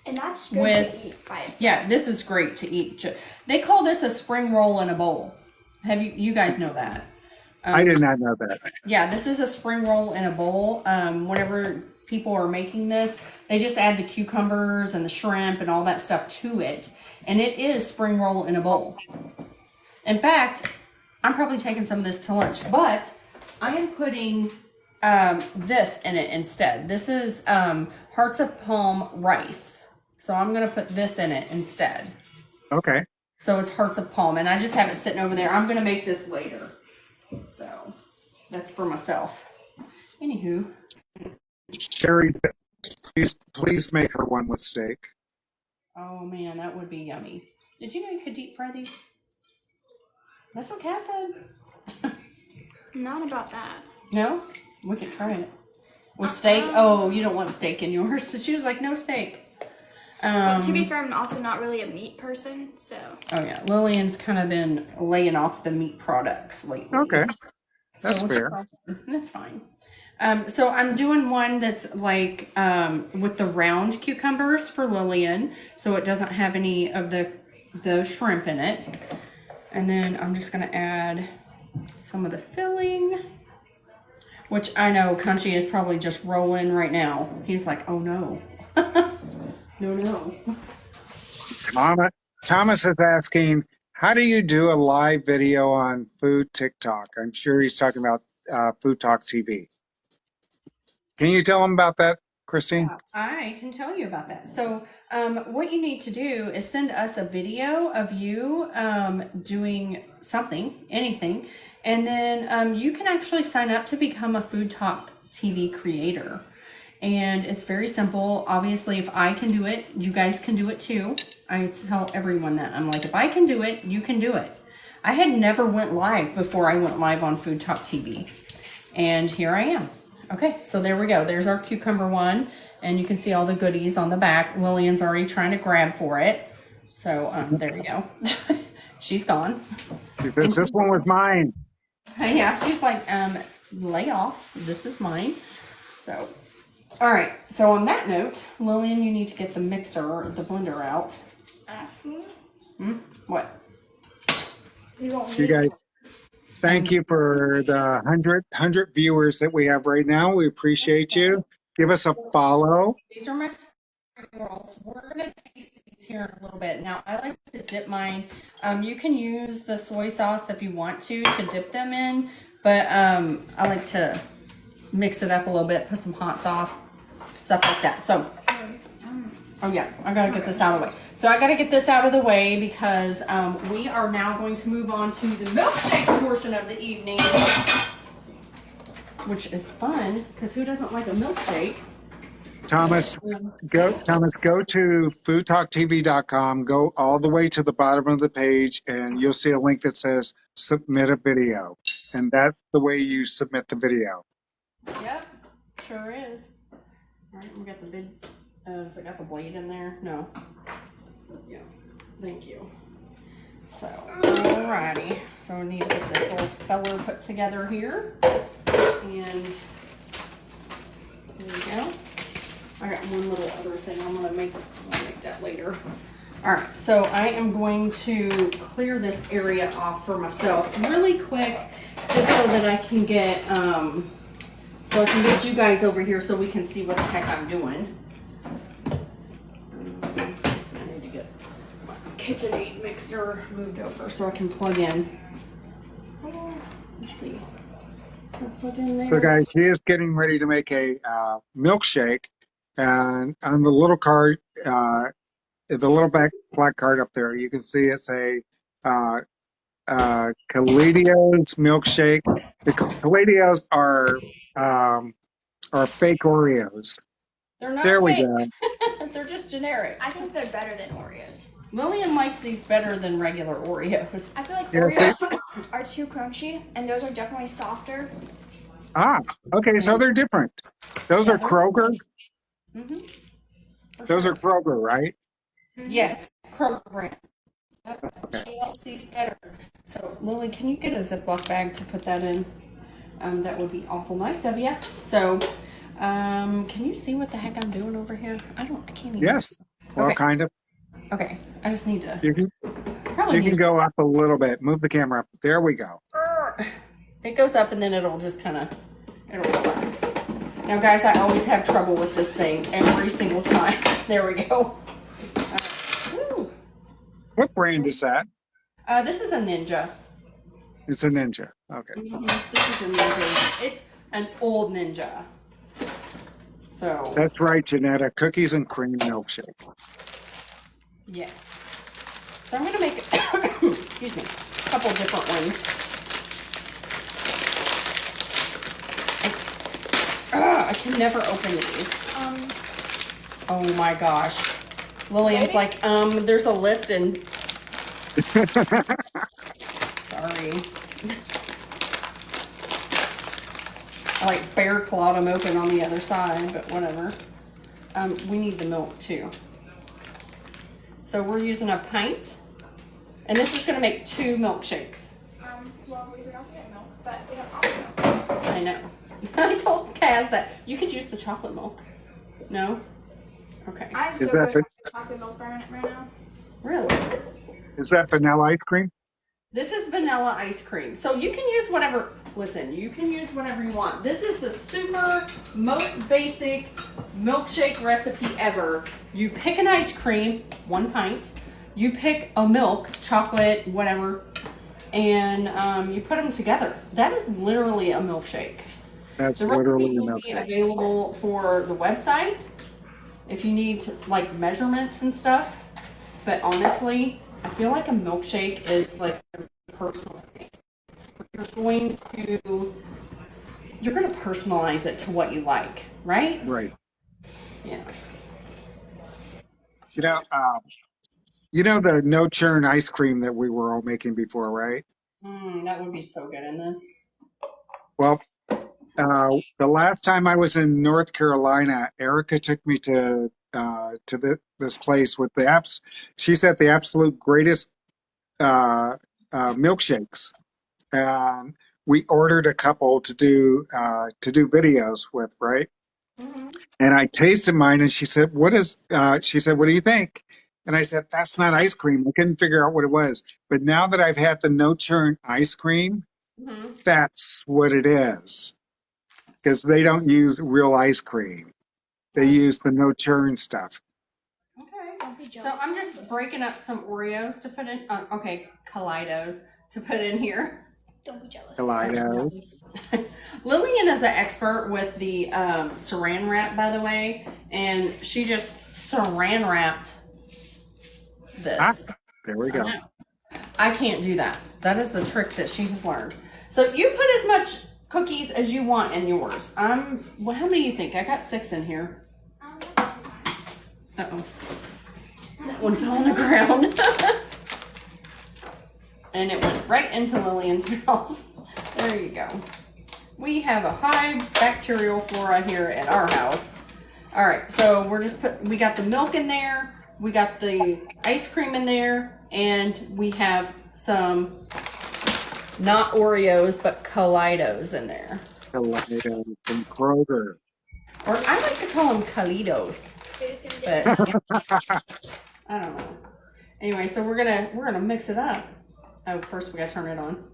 And that's good to eat by itself. yeah, this is great to eat. They call this a spring roll in a bowl. Have you guys know that? I did not know that. Yeah, this is a spring roll in a bowl. Whenever people are making this, they just add the cucumbers and the shrimp and all that stuff to it. And it is spring roll in a bowl. In fact, I'm probably taking some of this to lunch, but I am putting this in it instead. This is hearts of palm rice. So I'm going to put this in it instead. Okay. So it's hearts of palm, and I just have it sitting over there. I'm going to make this later. So that's for myself. Anywho. Sherry, please make her one with steak. Oh man, that would be yummy. Did you know you could deep fry these? That's what Cass said. Not about that. No? We could try it. With steak? Oh, you don't want steak in yours. So she was like, no steak. But to be fair, I'm also not really a meat person, so. Oh yeah, Lillian's kind of been laying off the meat products lately. Okay. That's So fair. That's fine. So I'm doing one that's like with the round cucumbers for Lillian, so it doesn't have any of the shrimp in it. And then I'm just gonna add some of the filling, which I know Country is probably just rolling right now. He's like, oh no. No. Thomas is asking, how do you do a live video on Food TikTok? I'm sure he's talking about Food Talk TV. Can you tell him about that, Christine? Yeah, I can tell you about that. So what you need to do is send us a video of you doing something, anything, and then you can actually sign up to become a Food Talk TV creator. And it's very simple. Obviously, if I can do it, you guys can do it too. I tell everyone that. I'm like, if I can do it, you can do it. I had never went live before I went live on Food Talk TV. And here I am. Okay, so there we go. There's our cucumber one. And you can see all the goodies on the back. Lillian's already trying to grab for it. So there you go. She's gone. She says, this one was mine. Yeah, she's like, lay off. This is mine. So... all right, so on that note, Lillian, you need to get the mixer, the blender out. What? You guys, thank you for the 100 viewers that we have right now. We appreciate you. Give us a follow. These are my spring rolls. We're going to taste these here in a little bit. Now, I like to dip mine. You can use the soy sauce if you want to dip them in, but I like to mix it up a little bit, put some hot sauce, stuff like that. So, oh yeah, I gotta get this out of the way. So I gotta get this out of the way because we are now going to move on to the milkshake portion of the evening, which is fun because who doesn't like a milkshake? Thomas, go to foodtalktv.com, go all the way to the bottom of the page, and you'll see a link that says submit a video. And that's the way you submit the video. Yep, sure is. All right, we got the big, has it got the blade in there? No. Yeah, thank you. So, alrighty. So we need to get this little feller put together here. And there we go. I got one little other thing I'll make that later. All right, so I am going to clear this area off for myself really quick, just so that I can get, you guys over here so we can see what the heck I'm doing. So I need to get my KitchenAid mixer moved over so I can plug in. Let's see. I'll plug in there. So guys, she is getting ready to make a milkshake. And on the little card, the little black card up there, you can see it's a Caladios milkshake. The Caladios are fake Oreos. They're not There we fake. go. They're just generic. I think they're better than Oreos. Lillian likes these better than regular Oreos. I feel like Yeah, Oreos are too crunchy, and those are definitely softer. Ah, okay, so they're different. Those are they're- Kroger. Mm-hmm. Those are Kroger, right? Yes, Kroger brand. She likes these better. So, Lily, can you get a Ziploc bag to put that in? That would be awful nice of you. So, can you see what the heck I'm doing over here? I can't even. Yes. Well, Okay. kind of. Okay, I just need to. You can Probably go up a little bit. Move the camera up. There we go. It goes up and then it'll just it'll relax. Now, guys, I always have trouble with this thing every single time. There we go. Woo. What brand is that? This is a Ninja. It's a Ninja. Okay. This is a Ninja. It's an old Ninja. So. That's right, Janetta. Cookies and cream milkshake. Yes. So I'm going to make, excuse me, a couple different ones. I can never open these. Oh my gosh. Lillian's like, there's a lift and... Sorry. I like bear clawed them open on the other side, but whatever. We need the milk too. So we're using a pint. And this is going to make 2 milkshakes. Well, we forgot to get milk, but we have almond milk. I know. I told Kaz that you could use the chocolate milk. No? Okay. I'm Is so that good at chocolate milk right now. Really? Is that vanilla ice cream? This is vanilla ice cream. So you can use whatever, listen, you can use whatever you want. This is the super most basic milkshake recipe ever. You pick an ice cream, 1 pint. You pick a milk, chocolate, whatever, and you put them together. That is literally a milkshake. That's The literally recipe a will be milkshake. available for the website if you need like measurements and stuff. But honestly, I feel like a milkshake is like a personal thing. You're going to personalize it to what you like, right? Right. Yeah. You know the no churn ice cream that we were all making before, right? That would be so good in this. Well, the last time I was in North Carolina, Erica took me to this place with the apps. She said the absolute greatest milkshakes, and we ordered a couple to do videos with, right? Mm-hmm. And I tasted mine, and she said, she said, what do you think? And I said, that's not ice cream. I couldn't figure out what it was. But now that I've had the no churn ice cream, Mm-hmm. that's what it is. Because they don't use real ice cream. They use the no churn stuff. Okay. So I'm just breaking up some Oreos to put in. Okay, Kaleidos to put in here. Don't be jealous. Kaleidos. Lillian is an expert with the saran wrap, by the way, and she just saran wrapped this. Ah, there we go. I can't do that. That is a trick that she has learned. So you put as much cookies as you want in yours. Well, how many do you think? I got 6 in here. Uh-oh. That one fell on the ground. And it went right into Lillian's mouth. There you go. We have a high bacterial flora here at our house. All right, so we got the milk in there, we got the ice cream in there, and we have some, not Oreos, but Kaleidos in there. Kaleidos from Kroger. Or I like to call them Kaleidos. But I don't know. Anyway, so we're gonna mix it up. Oh, first we gotta turn it on.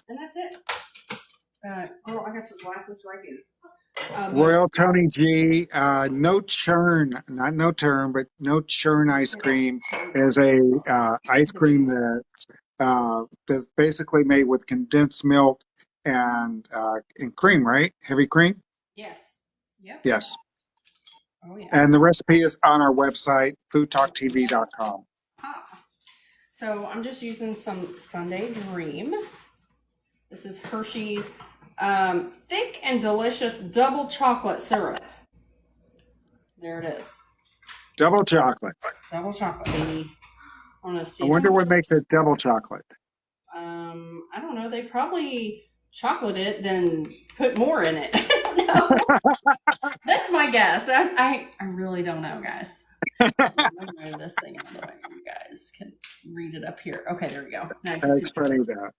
And that's it. I got some glasses right here. Royal Tony G, no churn, not no turn, but no churn ice cream is a ice cream that's basically made with condensed milk and cream, right? Heavy cream? Yes. Yep. Yes. Oh yeah. And the recipe is on our website, foodtalktv.com. So I'm just using some Sunday Dream. This is Hershey's thick and delicious double chocolate syrup. There it is. Double chocolate. Double chocolate, baby. I wonder what makes it double chocolate. I don't know. They probably chocolate it, then put more in it. I don't know. That's my guess. I really don't know, guys. Let me move this thing out of the way. You guys can read it up here. Okay, there we go. Now That's funny, though.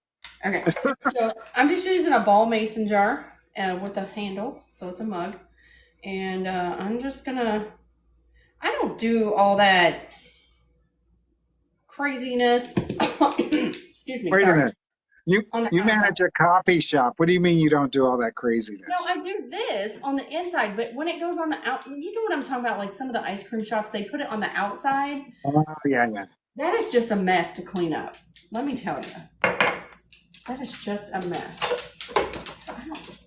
Okay, so I'm just using a ball mason jar with a handle, so it's a mug. And I'm just gonna, I don't do all that craziness. Excuse me. Wait sorry. a minute. You manage a coffee shop. What do you mean you don't do all that craziness? No, I do this on the inside, but when it goes on the out, you know what I'm talking about? Like some of the ice cream shops, they put it on the outside. Oh, yeah. That is just a mess to clean up. Let me tell you. That is just a mess.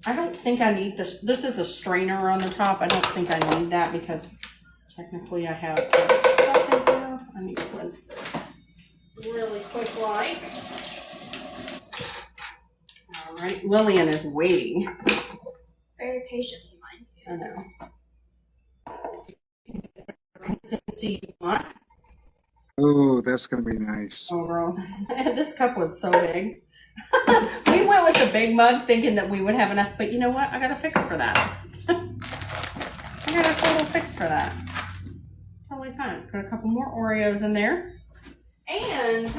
I don't think I need this. This is a strainer on the top. I don't think I need that because technically I have stuff in here. I need to rinse this really quick like. All right, Lillian is waiting. Very patiently, mind you. I know. Consistency you want. Oh, that's going to be nice. Oh, girl. This cup was so big. We went with the big mug thinking that we would have enough, but you know what? I got a fix for that. I got a total fix for that. Totally fine. Put a couple more Oreos in there. And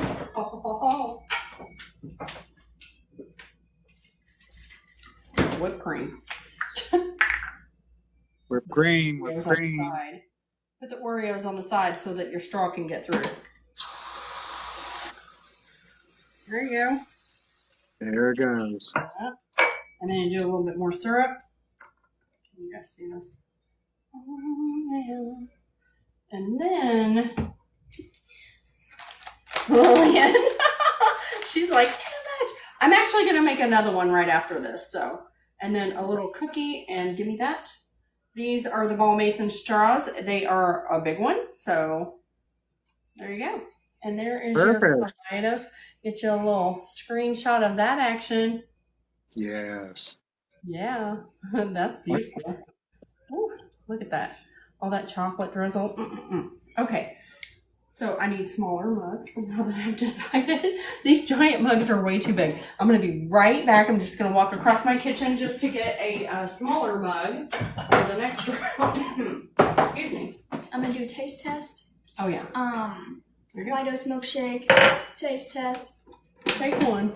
whipped cream. Whipped cream. Put the Oreos on the side so that your straw can get through. There you go. There it goes. And then you do a little bit more syrup. Can you guys see this? And then Lillian, she's like, too much. I'm actually going to make another one right after this. So, and then a little cookie, and give me that. These are the ball mason straws. They are a big one. So there you go. And there is your Kaleidos. Get you a little screenshot of that action. Yes. Yeah, that's beautiful. Ooh, look at that. All that chocolate drizzle. Okay, so I need smaller mugs now that I've decided. These giant mugs are way too big. I'm going to be right back. I'm just going to walk across my kitchen just to get a smaller mug for the next round. Excuse me. I'm going to do a taste test. Oh, yeah. Kaleidos milkshake, taste test. Take one.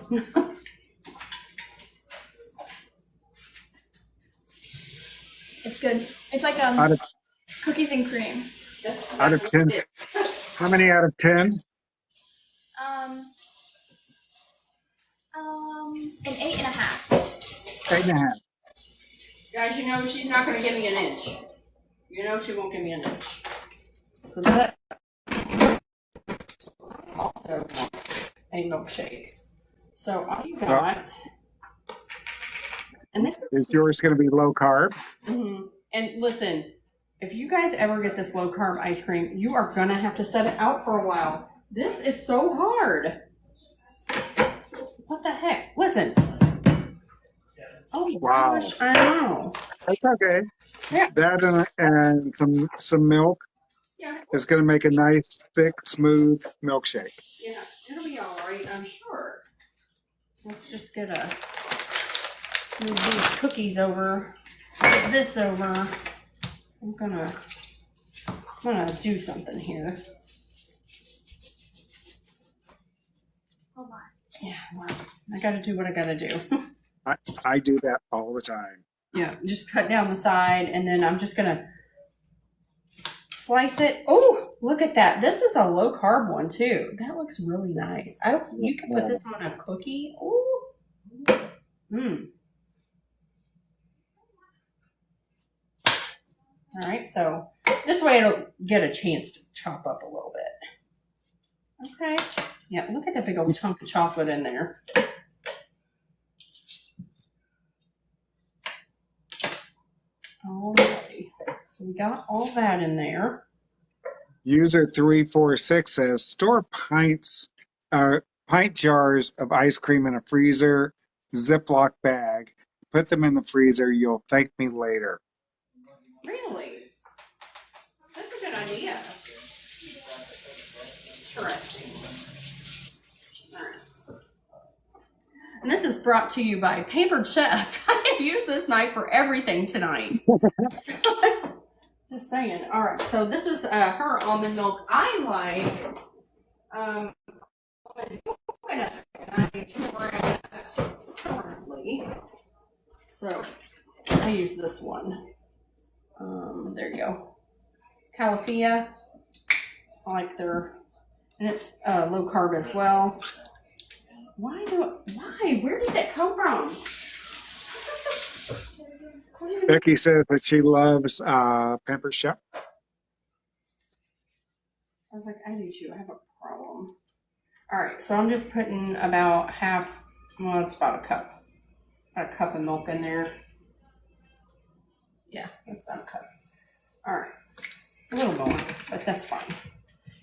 It's good. It's like cookies and cream. Out of 10. How many out of 10? An 8.5. 8.5. Guys, you know she's not going to give me an inch. You know she won't give me an inch. So that also wants a milkshake. So I got, and this Is yours going to be low carb? Mm-hmm. And listen, if you guys ever get this low carb ice cream, you are going to have to set it out for a while. This is so hard. What the heck? Listen. Oh my Wow. gosh, I know. That's okay. Yeah. That and some milk Yeah. is going to make a nice, thick, smooth milkshake. Yeah, it'll be all right, I'm sure. Let's just get move these cookies over, get this over. I'm gonna do something here. Hold on. Yeah, well, I gotta do what I gotta do. I do that all the time. Yeah, just cut down the side, and then I'm just gonna slice it. Oh, look at that. This is a low carb one too. That looks really nice. You can put this on a cookie. Oh, All right, so this way it'll get a chance to chop up a little bit. Okay. Yeah, look at that big old chunk of chocolate in there. Alrighty. So we got all that in there. User 346 says store pint jars of ice cream in a freezer Ziploc bag. Put them in the freezer. You'll thank me later. Really? That's a good idea. Interesting. All right. And this is brought to you by Pampered Chef. I have used this knife for everything tonight. Just saying. All right. So this is her almond milk. I like almond coconut. I try that currently. So I use this one. There you go. Califia. I like their, and it's low carb as well. Why? Where did that come from? Becky says that she loves Pampered Chef. I was like, I do too. I have a problem. All right, so I'm just putting about half, well, it's about a cup of milk in there. Yeah, that's about a cup. All right, a little more, but that's fine.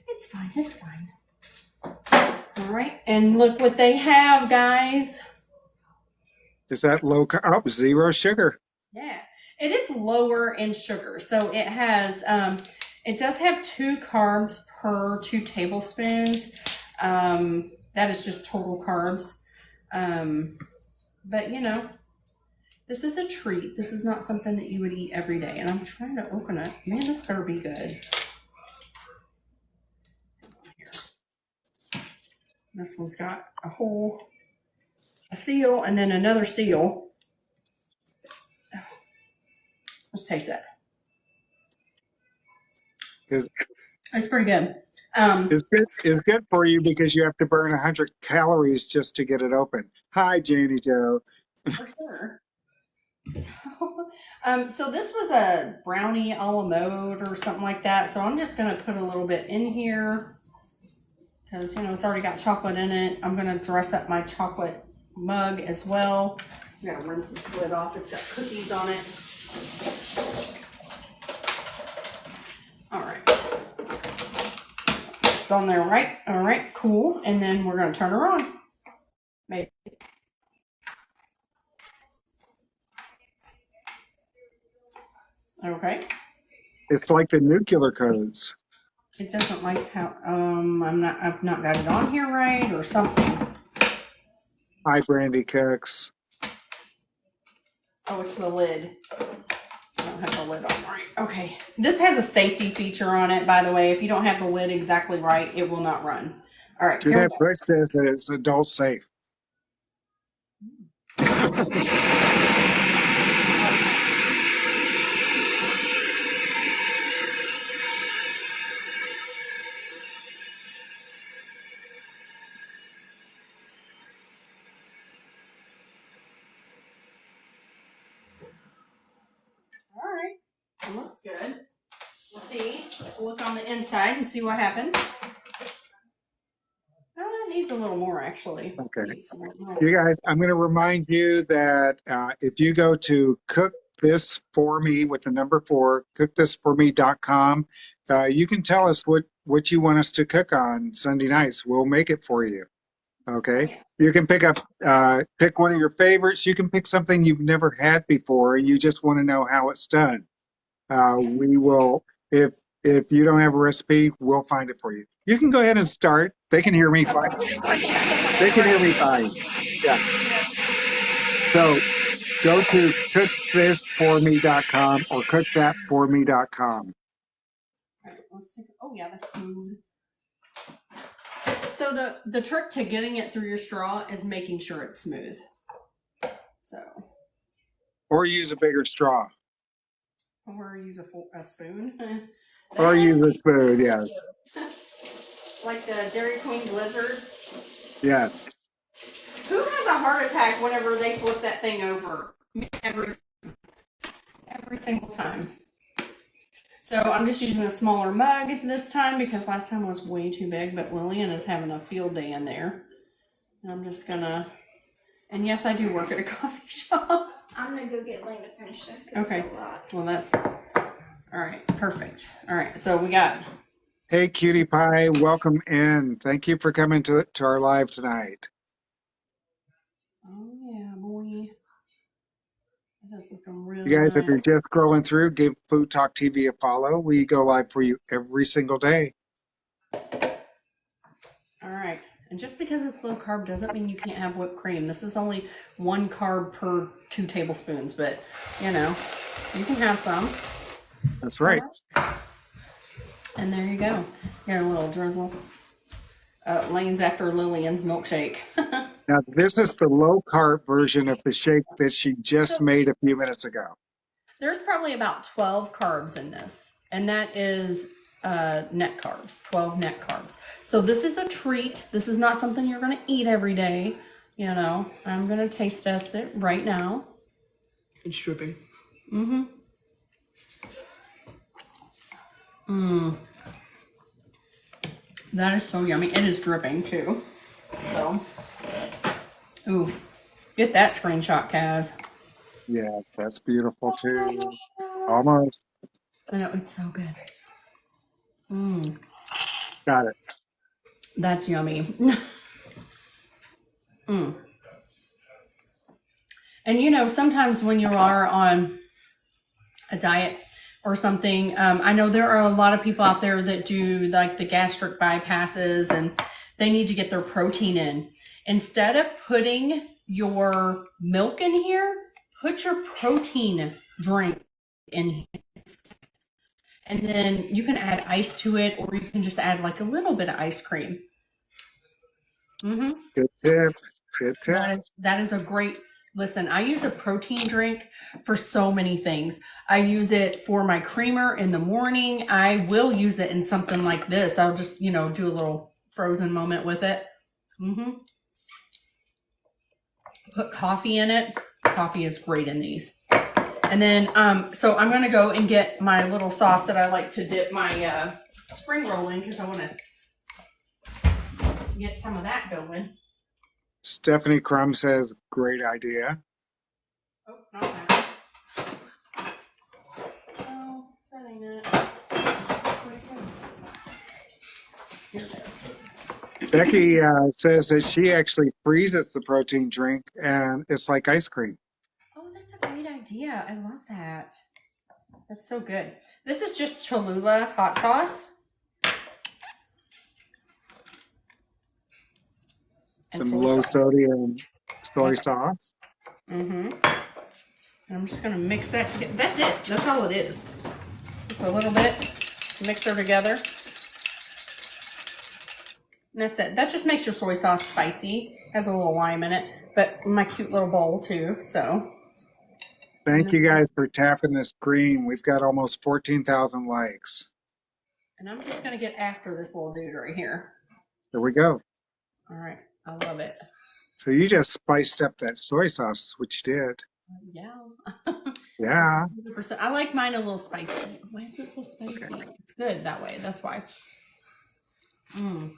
It's fine, it's fine. All right, and look what they have, guys. Is that low carb? Oh, 0 sugar. Yeah, it is lower in sugar. So it has, it does have 2 carbs per 2 tablespoons. That is just total carbs. But you know, this is a treat. This is not something that you would eat every day. And I'm trying to open it. Man, this better be good. This one's got a seal, and then another seal. Let's taste it. It's pretty good. It's good for you because you have to burn 100 calories just to get it open. Hi, Janie Jo. For sure. So this was a brownie a la mode or something like that. So I'm just going to put a little bit in here because, you know, it's already got chocolate in it. I'm going to dress up my chocolate mug as well. I'm going to rinse this lid off. It's got cookies on it. All right. It's on there, right? All right, cool. And then we're going to turn her on. Maybe. Okay. It's like the nuclear codes. It doesn't like how I've not got it on here right or something. Hi, Brandy Cooks. Oh, it's the lid. I don't have the lid on right. Okay. This has a safety feature on it, by the way. If you don't have the lid exactly right, it will not run. All right. Here we Jeanette go. Bush says that it's adult safe. It looks good. We'll see. We'll look on the inside and see what happens. Oh, it needs a little more, actually. Okay. Needs a little more. You guys, I'm going to remind you that if you go to Cook This For Me with the number 4, cookthisforme.com, you can tell us what you want us to cook on Sunday nights. We'll make it for you. Okay. Oh, yeah. You can pick one of your favorites. You can pick something you've never had before and you just want to know how it's done. We will, if you don't have a recipe, we'll find it for you. You can go ahead and start. They can hear me fine. They can hear me fine. Yeah. So go to cookthisforme.com or cookthatforme.com. Let's take. Oh yeah, that's smooth. So the trick to getting it through your straw is making sure it's smooth. So. Or use a bigger straw. Or use a spoon. Or use a spoon, yes. Like the Dairy Queen blizzards. Yes. Who has a heart attack whenever they flip that thing over? Every single time. So I'm just using a smaller mug this time because last time was way too big, but Lillian is having a field day in there. And I'm just gonna, and yes, I do work at a coffee shop. I'm gonna go get Lane to finish this. Okay. Well, that's, all right, perfect. All right, so we got. Hey, Cutie Pie, welcome in. Thank you for coming to our live tonight. Oh yeah, boy. That's looking real You guys, nice. if you're just scrolling through, give Food Talk TV a follow. We go live for you every single day. All right. And just because it's low carb doesn't mean you can't have whipped cream. This is only 1 carb per 2 tablespoons, but you know, you can have some. That's right. And there you go. Here, a little drizzle. Lane's after Lillian's milkshake. Now, this is the low carb version of the shake that she just made a few minutes ago. There's probably about 12 carbs in this, and that is net carbs, 12 net carbs. So this is a treat. This is not something you're going to eat every day. You know, I'm going to taste test it right now. It's dripping. Mm-hmm. Mmm. That is so yummy. It is dripping too. So, ooh, get that screenshot, Kaz. Yes, that's beautiful too. Almost. I know, it's so good. Mmm. Got it. That's yummy. Mmm. And you know, sometimes when you are on a diet or something, I know there are a lot of people out there that do like the gastric bypasses and they need to get their protein in. Instead of putting your milk in here, put your protein drink in here. And then you can add ice to it, or you can just add like a little bit of ice cream. Mm-hmm. Good tip. Good tip. That is a great, listen, I use a protein drink for so many things. I use it for my creamer in the morning. I will use it in something like this. I'll just, you know, do a little frozen moment with it. Mm-hmm. Put coffee in it. Coffee is great in these. And then, so I'm going to go and get my little sauce that I like to dip my spring roll in because I want to get some of that going. Stephanie Crum says, great idea. Oh, not that. Oh, that ain't it. Here it is. Becky says that she actually freezes the protein drink and it's like ice cream. Oh, that's a great idea. I love that. That's so good. This is just Cholula hot sauce. Some low sodium soy sauce. Mm-hmm. And I'm just going to mix that together. That's it. That's all it is. Just a little bit. Mix her together. And that's it. That just makes your soy sauce spicy. Has a little lime in it. But my cute little bowl too. So. Thank you guys for tapping the screen. We've got almost 14,000 likes. And I'm just going to get after this little dude right here. There we go. All right. I love it. So you just spiced up that soy sauce, is what you did. Yeah. Yeah. 100%. I like mine a little spicy. Why is it so spicy? Okay. It's good that way. That's why. Mm.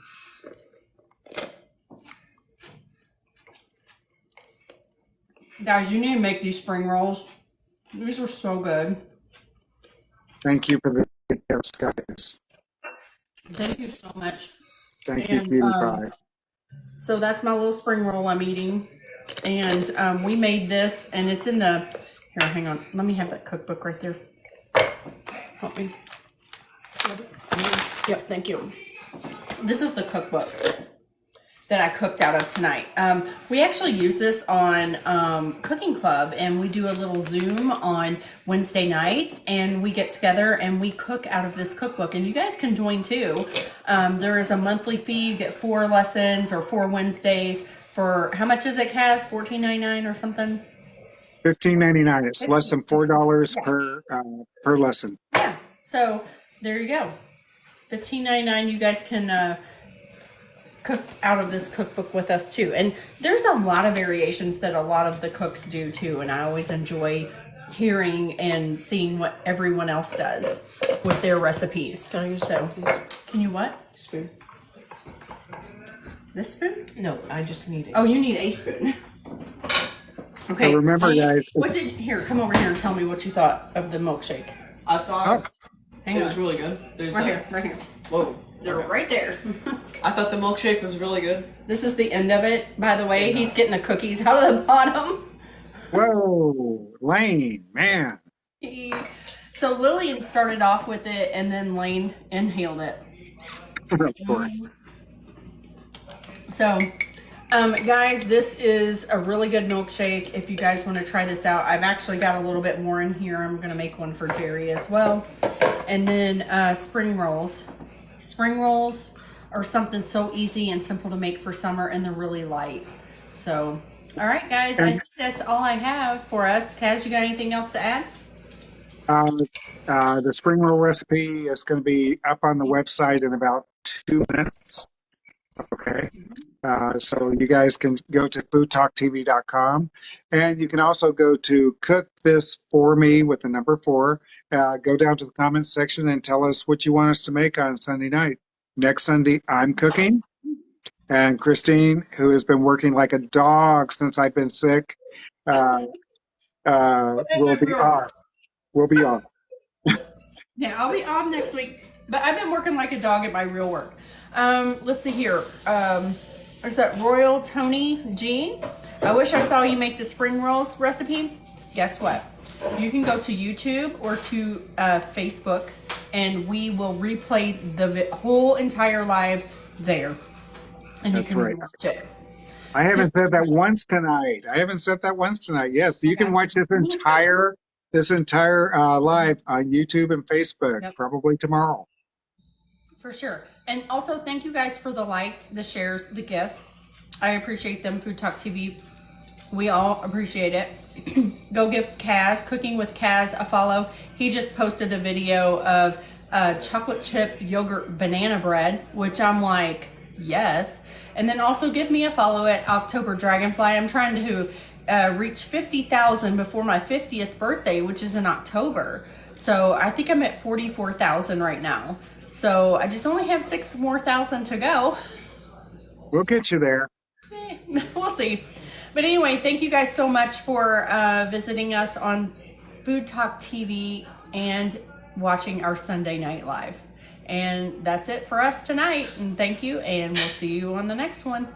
Guys, you need to make these spring rolls. These are so good. Thank you for the tips, guys. Thank you so much. Thank you, And Cutie Pie. so that's my little spring roll I'm eating. And we made this, and it's in the, here, hang on. Let me have that cookbook right there. Help me. Yep, thank you. This is the cookbook that I cooked out of tonight. We actually use this on Cooking Club, and we do a little Zoom on Wednesday nights, and we get together and we cook out of this cookbook, and you guys can join too. There is a monthly fee. You get 4 lessons or 4 Wednesdays for, how much is it, Kaz? $14.99 or something? $15.99. It's less than $4 per lesson. Yeah. So there you go. $15.99. You guys can cook out of this cookbook with us too. And there's a lot of variations that a lot of the cooks do too. And I always enjoy hearing and seeing what everyone else does with their recipes. Can I use So, can you what? spoon? This spoon? No, I just need it. Oh, you need a spoon. Okay. So remember, guys, What did, here, come over here and tell me what you thought of the milkshake. I thought Hang it on. was really good. There's Right a, here, right here. Whoa. They're right there. I thought the milkshake was really good. This is the end of it, by the way. He's getting the cookies out of the bottom. whoa, Lane, man. So Lillian started off with it, and then Lane inhaled it. Of course. So, guys, this is a really good milkshake. If you guys want to try this out, I've actually got a little bit more in here. I'm going to make one for Jerry as well. And then spring rolls. Spring rolls are something so easy and simple to make for summer, and they're really light. So, all right, guys, I think that's all I have for us. Kaz, you got anything else to add? The spring roll recipe is going to be up on the website in about 2 minutes. Okay. So you guys can go to foodtalktv.com, and you can also go to Cook This For Me with the number 4. Go down to the comments section and tell us what you want us to make on Sunday night. Next Sunday, I'm cooking, and Christine, who has been working like a dog since I've been sick, will be on. We'll be on. Yeah, I'll be off next week, but I've been working like a dog at my real work. Let's see here. There's that Royal Tony G. I wish I saw you make the spring rolls recipe. Guess what? You can go to YouTube or to Facebook, and we will replay the whole entire live there. And That's you can right. watch it. I haven't said that once tonight. Yes, you can watch this entire live on YouTube and Facebook, Yep. probably tomorrow. For sure. And also, thank you guys for the likes, the shares, the gifts. I appreciate them, Food Talk TV. We all appreciate it. Go give Kaz, Cooking with Kaz, a follow. He just posted a video of chocolate chip yogurt banana bread, which I'm like, yes. And then also give me a follow at OctoberDragonFly. I'm trying to reach 50,000 before my 50th birthday, which is in October. So I think I'm at 44,000 right now. So I just only have 6 more thousand to go. We'll get you there. We'll see. But anyway, thank you guys so much for visiting us on Food Talk TV and watching our Sunday Night Live. And that's it for us tonight. And thank you, and we'll see you on the next one.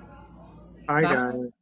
Bye, Bye. guys.